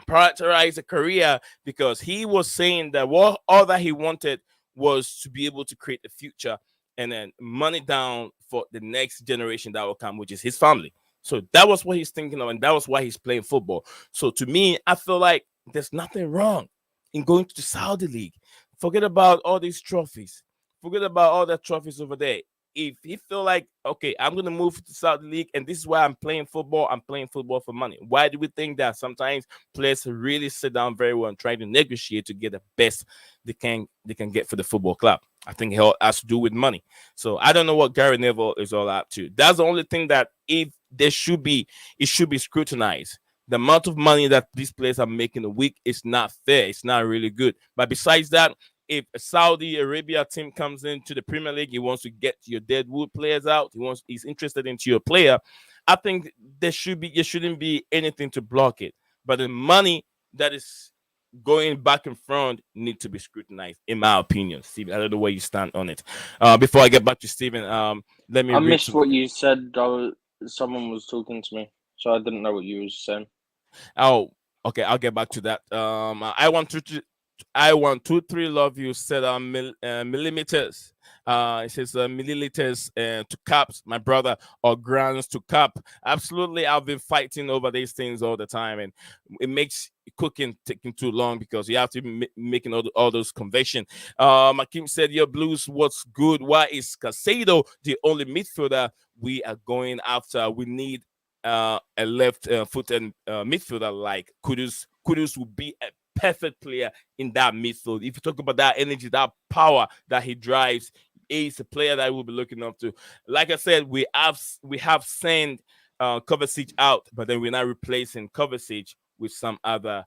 prioritize a career, because he was saying that all that he wanted was to be able to create a future and then money down for the next generation that will come, which is his family. So that was what he's thinking of, and that was why he's playing football. So to me, I feel like there's nothing wrong in going to the Saudi League. Forget about all these trophies. Forget about all the trophies over there. If he feel like, okay, I'm gonna move to Saudi League, and this is why I'm playing football. I'm playing football for money. Why do we think that sometimes players really sit down very well and try to negotiate to get the best they can get for the football club? I think it all has to do with money. So I don't know what Gary Neville is all up to. That's the only thing that if there should be, it should be scrutinized. The amount of money that these players are making a week is not fair. It's not really good. But besides that, if a Saudi Arabia team comes into the Premier League, he wants to get your deadwood players out. He's interested into your player. I think there shouldn't be anything to block it. But the money that is going back and front need to be scrutinized, in my opinion. Steven, I don't know where you stand on it. Before I get back to Steven, let me I read missed what you said. Someone was talking to me, so I didn't know what you were saying. Oh, okay, I'll get back to that. I want 2 3 love you said millimeters. It says milliliters to cups, my brother, or grams to cup. Absolutely, I've been fighting over these things all the time, and it makes cooking taking too long because you have to be making all those convection. Akim said, "Your Blues, what's good? Why is Casado the only midfielder we are going after? We need a left-footed midfielder like Kudus. Kudus will be a perfect player in that midfield. If you talk about that energy, that power that he drives, he's a player that we'll be looking up to. Like I said, we have sent Kovacic out, but then we're not replacing Kovacic with some other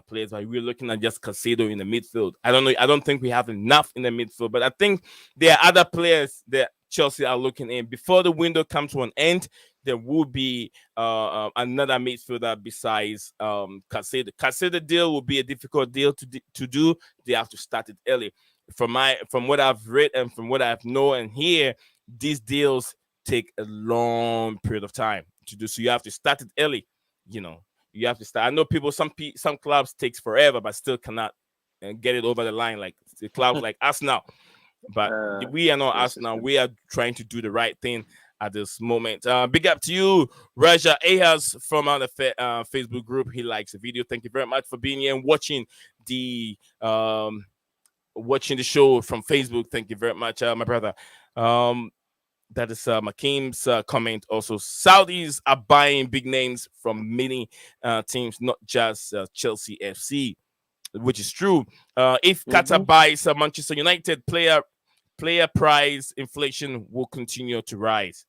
players. But we're looking at just Casado in the midfield. I don't know. I don't think we have enough in the midfield, but I think there are other players that Chelsea are looking in before the window comes to an end. There will be another midfielder besides Casado. Casado deal will be a difficult deal to do. They have to start it early. From what I've read and from what I've known and hear, these deals take a long period of time to do. So you have to start it early. You know, you have to start. I know some clubs takes forever, but still cannot get it over the line like the clubs like us now. But we are not us now. We are trying to do the right thing at this moment. Big up to you, Raja Ahaz from our Facebook group. He likes the video. Thank you very much for being here and watching the show from Facebook. Thank you very much, my brother. That is Makim's comment. Also, Saudis are buying big names from many teams, not just Chelsea FC, which is true. If Qatar buys a Manchester United player price, inflation will continue to rise.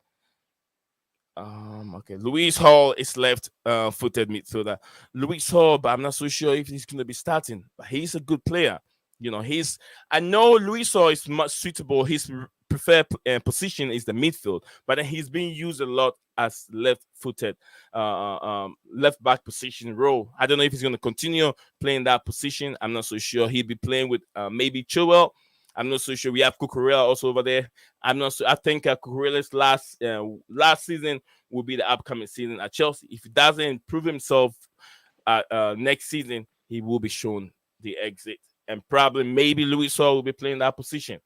Okay, Luis Hall is left-footed midfielder. Luis Hall, but I'm not so sure if he's going to be starting. But he's a good player. You know, I know Luis Hall is much suitable. His preferred position is the midfield, but then he's being used a lot as left-footed, left back position role. I don't know if he's going to continue playing that position. I'm not so sure. He'll be playing with maybe Chilwell. I'm not so sure. We have Cucurella also over there. I'm not sure. I think Cucurella's last season will be the upcoming season at Chelsea. If he doesn't prove himself next season, he will be shown the exit. And probably maybe Luis Hall will be playing that position.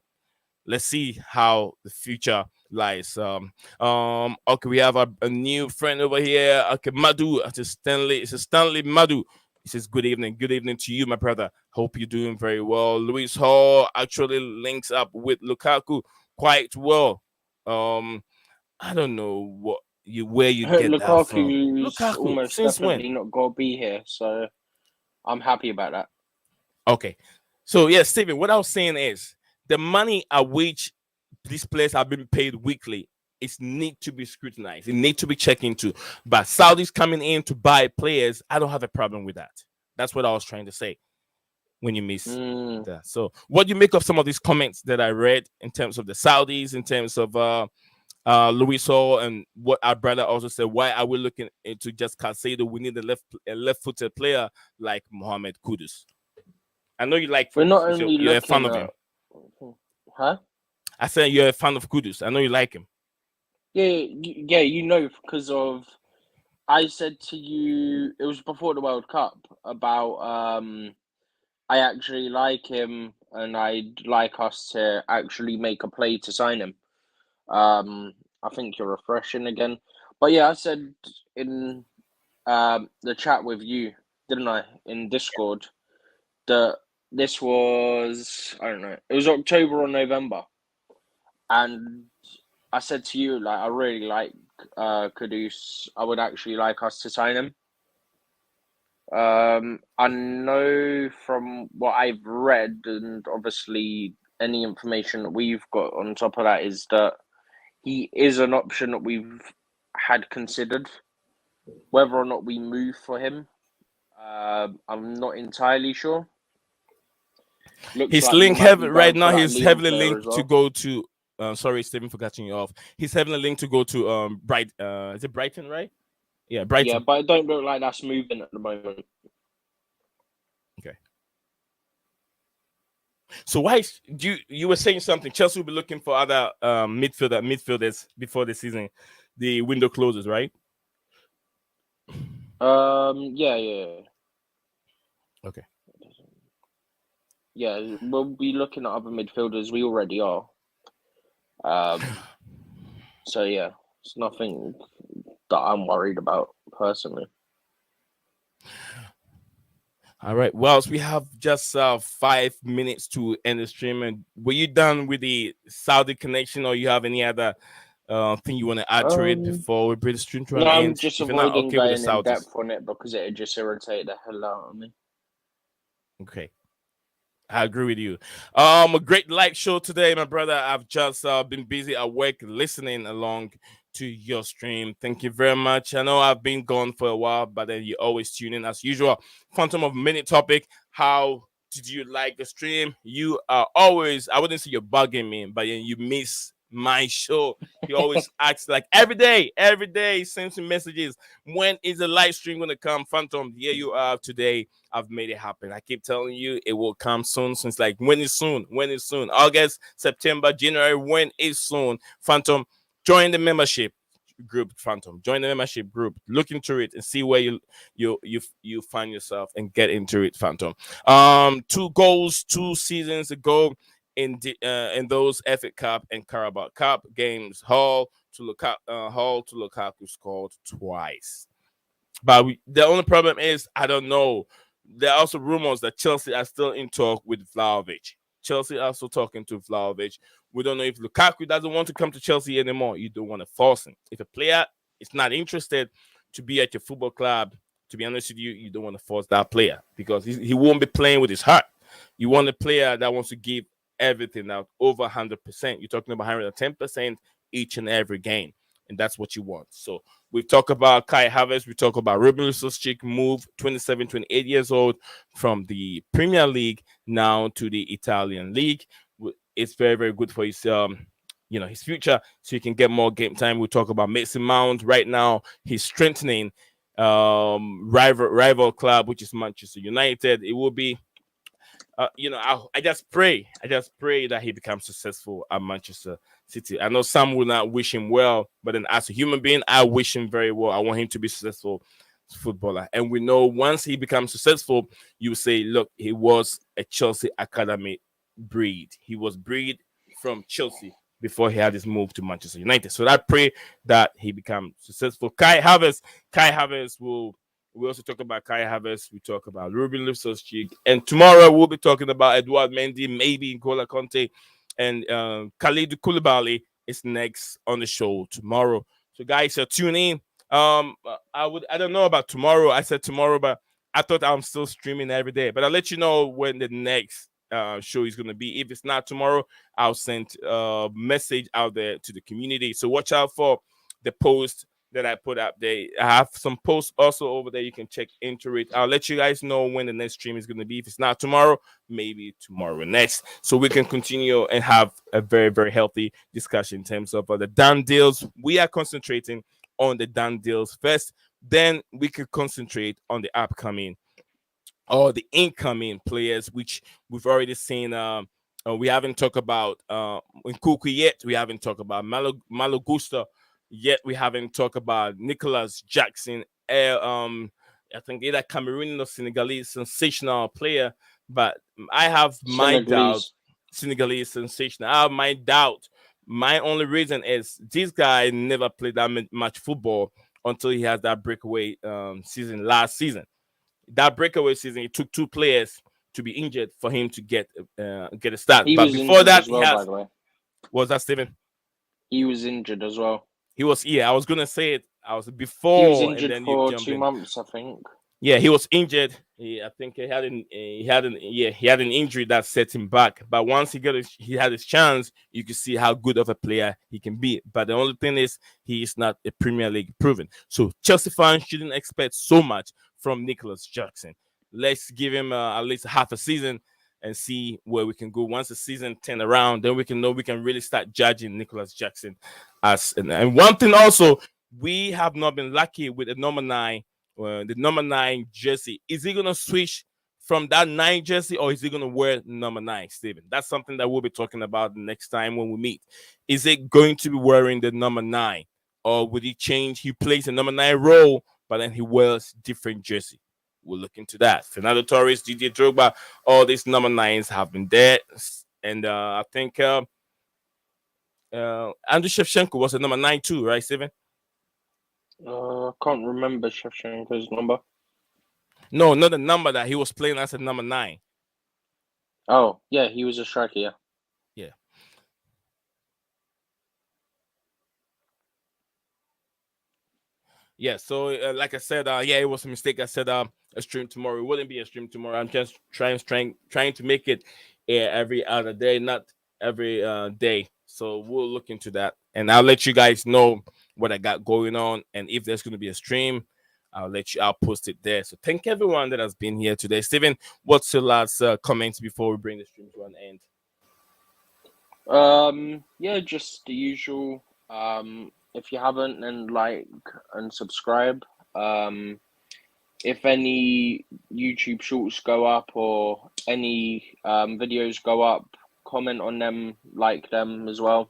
Let's see how the future lies. Okay, we have a new friend over here. Okay, Madhu. It's a Stanley Madhu. He says, good evening to you, my brother. Hope you're doing very well. Luis Hall actually links up with Lukaku quite well. I don't know where you get that from. Lukaku's almost since definitely when? not going to be here, so I'm happy about that. Okay. So, yeah, Steven, what I was saying is the money at which these players have been paid weekly is need to be scrutinized. It need to be checked into. But Saudis coming in to buy players, I don't have a problem with that. That's what I was trying to say when you miss that. So what do you make of some of these comments that I read in terms of the Saudis, in terms of Luis Hall, and what our brother also said? Why are we looking into just Casado? We need a left-footed player like Mohamed Kudus. I know you like. We're not only you're a fan of him. Huh? I said you're a fan of Kudus. I know you like him. Yeah, you know, because of I said to you, it was before the World Cup, about I actually like him and I'd like us to actually make a play to sign him. I think you're refreshing again. But yeah, I said in the chat with you, didn't I, in Discord, that this was, I don't know, it was October or November. And I said to you, like, I really like Kudus. I would actually like us to sign him. I know from what I've read, and obviously any information that we've got on top of that, is that he is an option that we've had considered. Whether or not we move for him, I'm not entirely sure. Looks His like we link might be heavy right going now. for that He's Leon heavily player as linked to well. go to. Sorry, Stephen, for cutting you off. He's heavily linked to go to Bright. Is it Brighton, right? Yeah, Yeah, Brighton. but it don't look like that's moving at the moment. Okay. So why you were saying something? Chelsea will be looking for other midfielders before the season, the window closes, right? Yeah. Okay. Yeah, we'll be looking at other midfielders. We already are. So yeah, it's nothing that I'm worried about personally. All right. Well, so we have just 5 minutes to end the stream. And were you done with the Saudi connection, or you have any other thing you want to add to it before we bring the stream to No, an I'm end? just If you're not avoiding okay with the going in Saudis, depth on it because it'd just irritate the hell out of me. okay. I agree with you. A great live show today, my brother. I've just been busy at work listening along to your stream. Thank you very much. I know I've been gone for a while, but then you always tune in as usual. Phantom of Minute topic. How did you like the stream? You are always, I wouldn't say you're bugging me, but then you miss my show. He always acts like every day, sends me messages. When is the live stream gonna come? Phantom, here you are today. I've made it happen. I keep telling you it will come soon. Since like when is soon? When is soon? August, September, January. When is soon? Phantom, join the membership group. Phantom, join the membership group. Look into it and see where you find yourself and get into it. Phantom. 2 goals 2 seasons ago in those FA Cup and Carabao Cup games. Hall to Lukaku scored twice. But the only problem is, I don't know. There are also rumors that Chelsea are still in talk with Vlahovic. Chelsea are also talking to Vlahovic. We don't know if Lukaku doesn't want to come to Chelsea anymore. You don't want to force him. If a player is not interested to be at your football club, to be honest with you, you don't want to force that player because he won't be playing with his heart. You want a player that wants to give everything out over 100%. You're talking about 110% each and every game. And that's what you want. So we've talked about Kai Havertz. We talk about Ruben Loftus-Cheek move, 27, 28 years old, from the Premier League now to the Italian League. It's very, very good for his his future, so he can get more game time. We talk about Mason Mount. Right now, he's strengthening rival club, which is Manchester United. It will be I just pray that he becomes successful at Manchester City. I know some will not wish him well, but then as a human being, I wish him very well. I want him to be successful footballer. And we know once he becomes successful, you say, look, he was a Chelsea Academy breed. He was breed from Chelsea before he had his move to Manchester United. So I pray that he becomes successful. Kai Havertz will. We also talk about Kai Havertz. We talk about Ruben Loftus-Cheek. And tomorrow we'll be talking about Edouard Mendy, maybe Nikola Conte, and Khalid Koulibaly is next on the show tomorrow. So guys, tune in. I don't know about tomorrow. I said tomorrow, but I thought I'm still streaming every day. But I'll let you know when the next show is going to be. If it's not tomorrow, I'll send a message out there to the community. So watch out for the post that I put up there. I have some posts also over there. You can check into it. I'll let you guys know when the next stream is going to be. If it's not tomorrow, maybe tomorrow next. So we can continue and have a very, very healthy discussion in terms of the done deals. We are concentrating on the done deals first. Then we could concentrate on the upcoming or the incoming players, which we've already seen. We haven't talked about Nkuku yet. We haven't talked about Malo Gusto yet. We haven't talked about Nicholas Jackson. I think either Cameroonian or Senegalese sensational player, but I have my doubt. Senegalese sensational. I have my doubt. My only reason is this guy never played that much football until he has that breakaway season last season. That breakaway season, it took 2 players to be injured for him to get a start. He But was before injured that, as well, by the way. Was that Steven? He was injured as well. He was. Yeah, I was gonna say it. I was He was before, and injured then you for jump 2 in. months, I think. Yeah, he was injured. I think he had an injury that set him back. But once he had his chance, you could see how good of a player he can be. But the only thing is he is not a Premier League proven. So Chelsea fans shouldn't expect so much from Nicholas Jackson. Let's give him at least half a season and see where we can go. Once the season turn around, then we can know we can really start judging Nicholas Jackson as. And one thing also, we have not been lucky with the number 9 jersey. Is he gonna switch from that 9 jersey, or is he gonna wear number 9, Steven? That's something that we'll be talking about the next time when we meet. Is it going to be wearing the number 9, or would he change? He plays the number 9 role, but then he wears different jersey. We'll look into that. Fernando Torres, DJ Drogba, all these number 9s have been there, and I think Andriy Shevchenko was a number 9 too, right, Steven? I can't remember Shevchenko's number. No, not the number that he was playing as a number 9. Oh, yeah, he was a striker, yeah. Yeah. Yeah, so like I said, yeah, it was a mistake. I said a stream tomorrow. It wouldn't be a stream tomorrow. I'm just trying to make it every other day, not every day. So we'll look into that, and I'll let you guys know what I got going on, and if there's going to be a stream, I'll post it there. So thank everyone that has been here today. Steven, what's your last comments before we bring the stream to an end? Yeah, just the usual. If you haven't, then like and subscribe. If any YouTube shorts go up or any videos go up, comment on them, like them as well.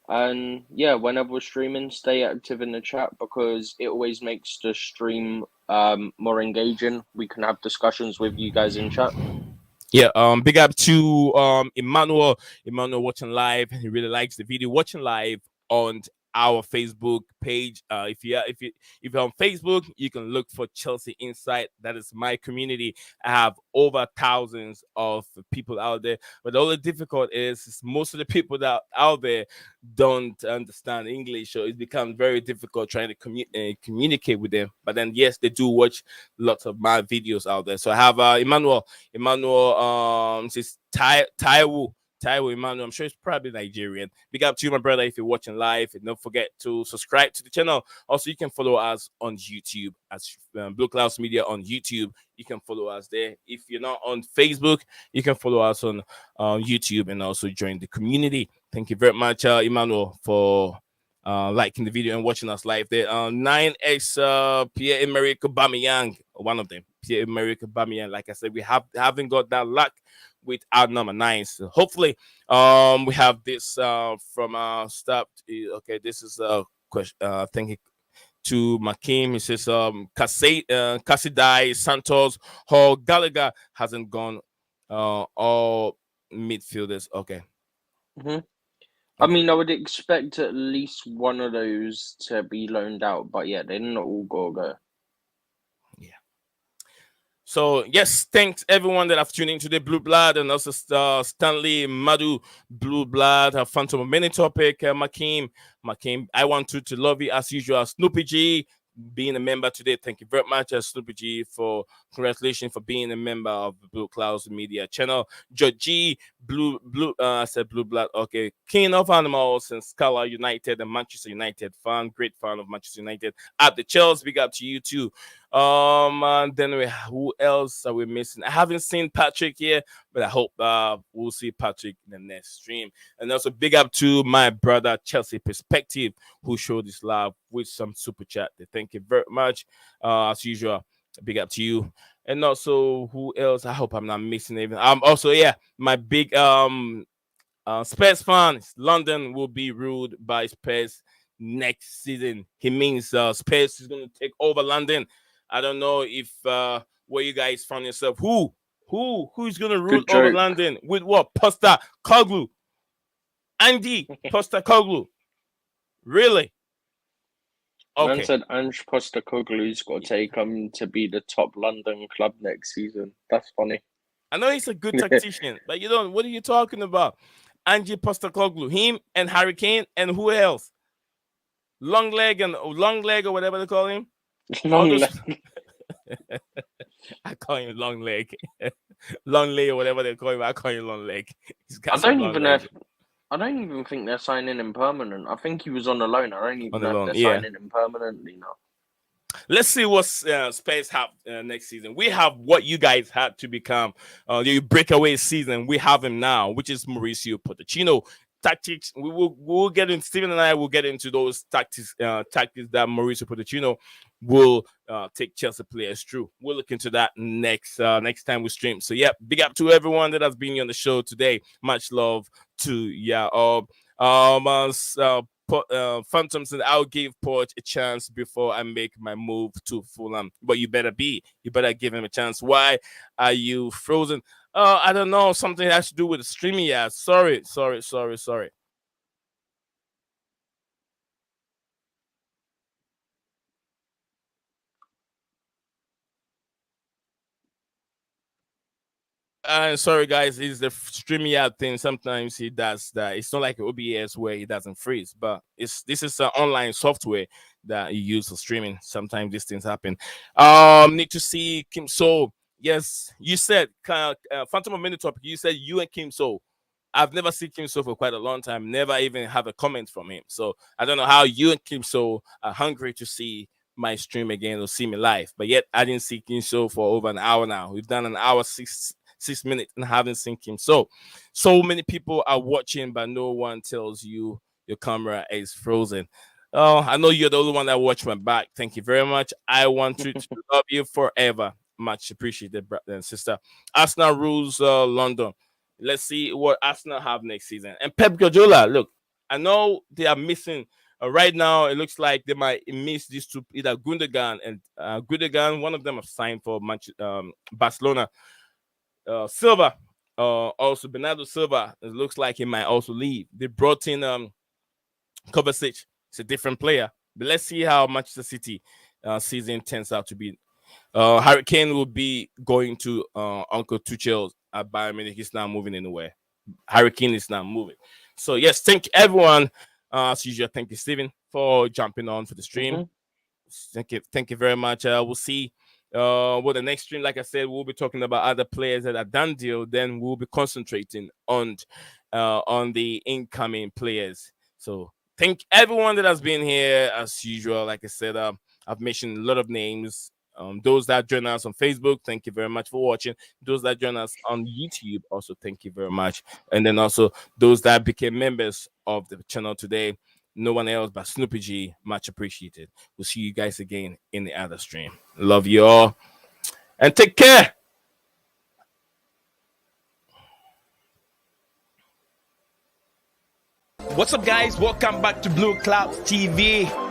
And yeah, whenever we're streaming, stay active in the chat because it always makes the stream more engaging. We can have discussions with you guys in chat. Yeah, big up to Emmanuel watching live. He really likes the video. Watching live on our Facebook page. If you're on Facebook, you can look for Chelsea Insight. That is my community. I have over thousands of people out there, but the only difficult is most of the people that are out there don't understand English, so it becomes very difficult trying to communicate with them. But then yes, they do watch lots of my videos out there. So I have Emmanuel says Taiwo Emmanuel. I'm sure it's probably Nigerian. Big up to you, my brother, if you're watching live. And don't forget to subscribe to the channel. Also, you can follow us on YouTube as Blueclouds Media on YouTube. You can follow us there. If you're not on Facebook, you can follow us on YouTube and also join the community. Thank you very much, Emmanuel, for liking the video and watching us live there. 9X Pierre-Emerick Aubameyang, one of them. Pierre-Emerick Aubameyang. Like I said, we haven't got that luck with our number 9. So hopefully, we have this from stop. Okay, this is a question. Thank you to Makim. He says Cassidy, Santos, Hall, Gallagher hasn't gone. All midfielders. Okay. Mm-hmm. I mean, I would expect at least one of those to be loaned out, but yeah, they're not all go. Yeah. So yes, thanks everyone that have tuned into the Blue Blood, and also Stanley, Madu, Blue Blood, Phantom of Many Topic, Makim. I want to love you as usual. Snoopy G being a member today. Thank you very much, Snoopy G, for congratulations for being a member of the Blueclouds Media channel. George G, I said Blue Blood. Okay, King of Animals and Scala United and Manchester United fan, great fan of Manchester United. At the Chelsea, big up to you too. And then who else are we missing? I haven't seen Patrick here, but I hope we'll see Patrick in the next stream. And also big up to my brother Chelsea Perspective, who showed his love with some super chat. Thank you very much. As usual, big up to you. And also who else? I hope I'm not missing even. Also, yeah, my big Spurs fans. London will be ruled by Spurs next season. He means Spurs is going to take over London. I don't know if where you guys found yourself. Who's going to rule over London with what? Postecoglou. Andy Postecoglou. Really? Okay. Man said Ange Postecoglou's got to take him to be the top London club next season. That's funny. I know he's a good tactician, but what are you talking about? Angie Postecoglou, him and Harry Kane, and who else? Long leg or whatever they call him. All Long those leg. I call him long leg. Long leg or whatever they call him. I call him long leg. He's I got some don't long even know legs if I don't even think they're signing him permanent. I think he was on a loan. I don't even on the know if loan. they're Yeah. signing him permanently now. Let's see what Spurs have next season. We have what you guys had to become the breakaway season. We have him now, which is Mauricio Pochettino. Tactics. We'll get in. Steven and I will get into those tactics that Mauricio Pochettino will take Chelsea players through. We'll look into that next time we stream. So yeah, big up to everyone that has been on the show today. Much love to Phantoms, and I'll give Poch a chance before I make my move to Fulham. But you better give him a chance. Why are you frozen? I don't know. Something has to do with the streaming. Yeah, sorry. Sorry guys, it's the streaming out thing. Sometimes he does that. It's not like OBS where he doesn't freeze, but this is an online software that you use for streaming. Sometimes these things happen. Need to see Kim So. Yes, you said Phantom of Mini topic. You said you and Kim So. I've never seen Kim So for quite a long time. Never even have a comment from him. So I don't know how you and Kim So are hungry to see my stream again or see me live. But yet I didn't see Kim So for over an hour now. We've done an hour 6 minutes and haven't seen him. So many people are watching, but no one tells you your camera is frozen. Oh, I know you're the only one that watched my back. Thank you very much. I want to love you forever. Much appreciated, brother and sister. Arsenal rules London. Let's see what Arsenal have next season. And Pep Guardiola, look, I know they are missing. Right now, it looks like they might miss these two, either Gundogan and Gundogan. One of them have signed for Barcelona. Silva, also Bernardo Silva, it looks like he might also leave. They brought in Kovacic. It's a different player, but let's see how Manchester City season turns out to be. Harry Kane will be going to Uncle Tuchel at Bayern Munich. He's not moving anywhere. Harry Kane is not moving. So yes, thank everyone. As usual, thank you, Steven, for jumping on for the stream. Mm-hmm. Thank you very much. We'll see. Well, the next stream, like I said, we'll be talking about other players that are done deal. Then we'll be concentrating on the incoming players. So thank everyone that has been here as usual. Like I said, I've mentioned a lot of names. Those that join us on Facebook, thank you very much for watching. Those that join us on YouTube, also thank you very much. And then also those that became members of the channel today. No one else but Snoopy G. Much appreciated. We'll see you guys again in the other stream. Love you all. And take care. What's up, guys? Welcome back to Blueclouds TV.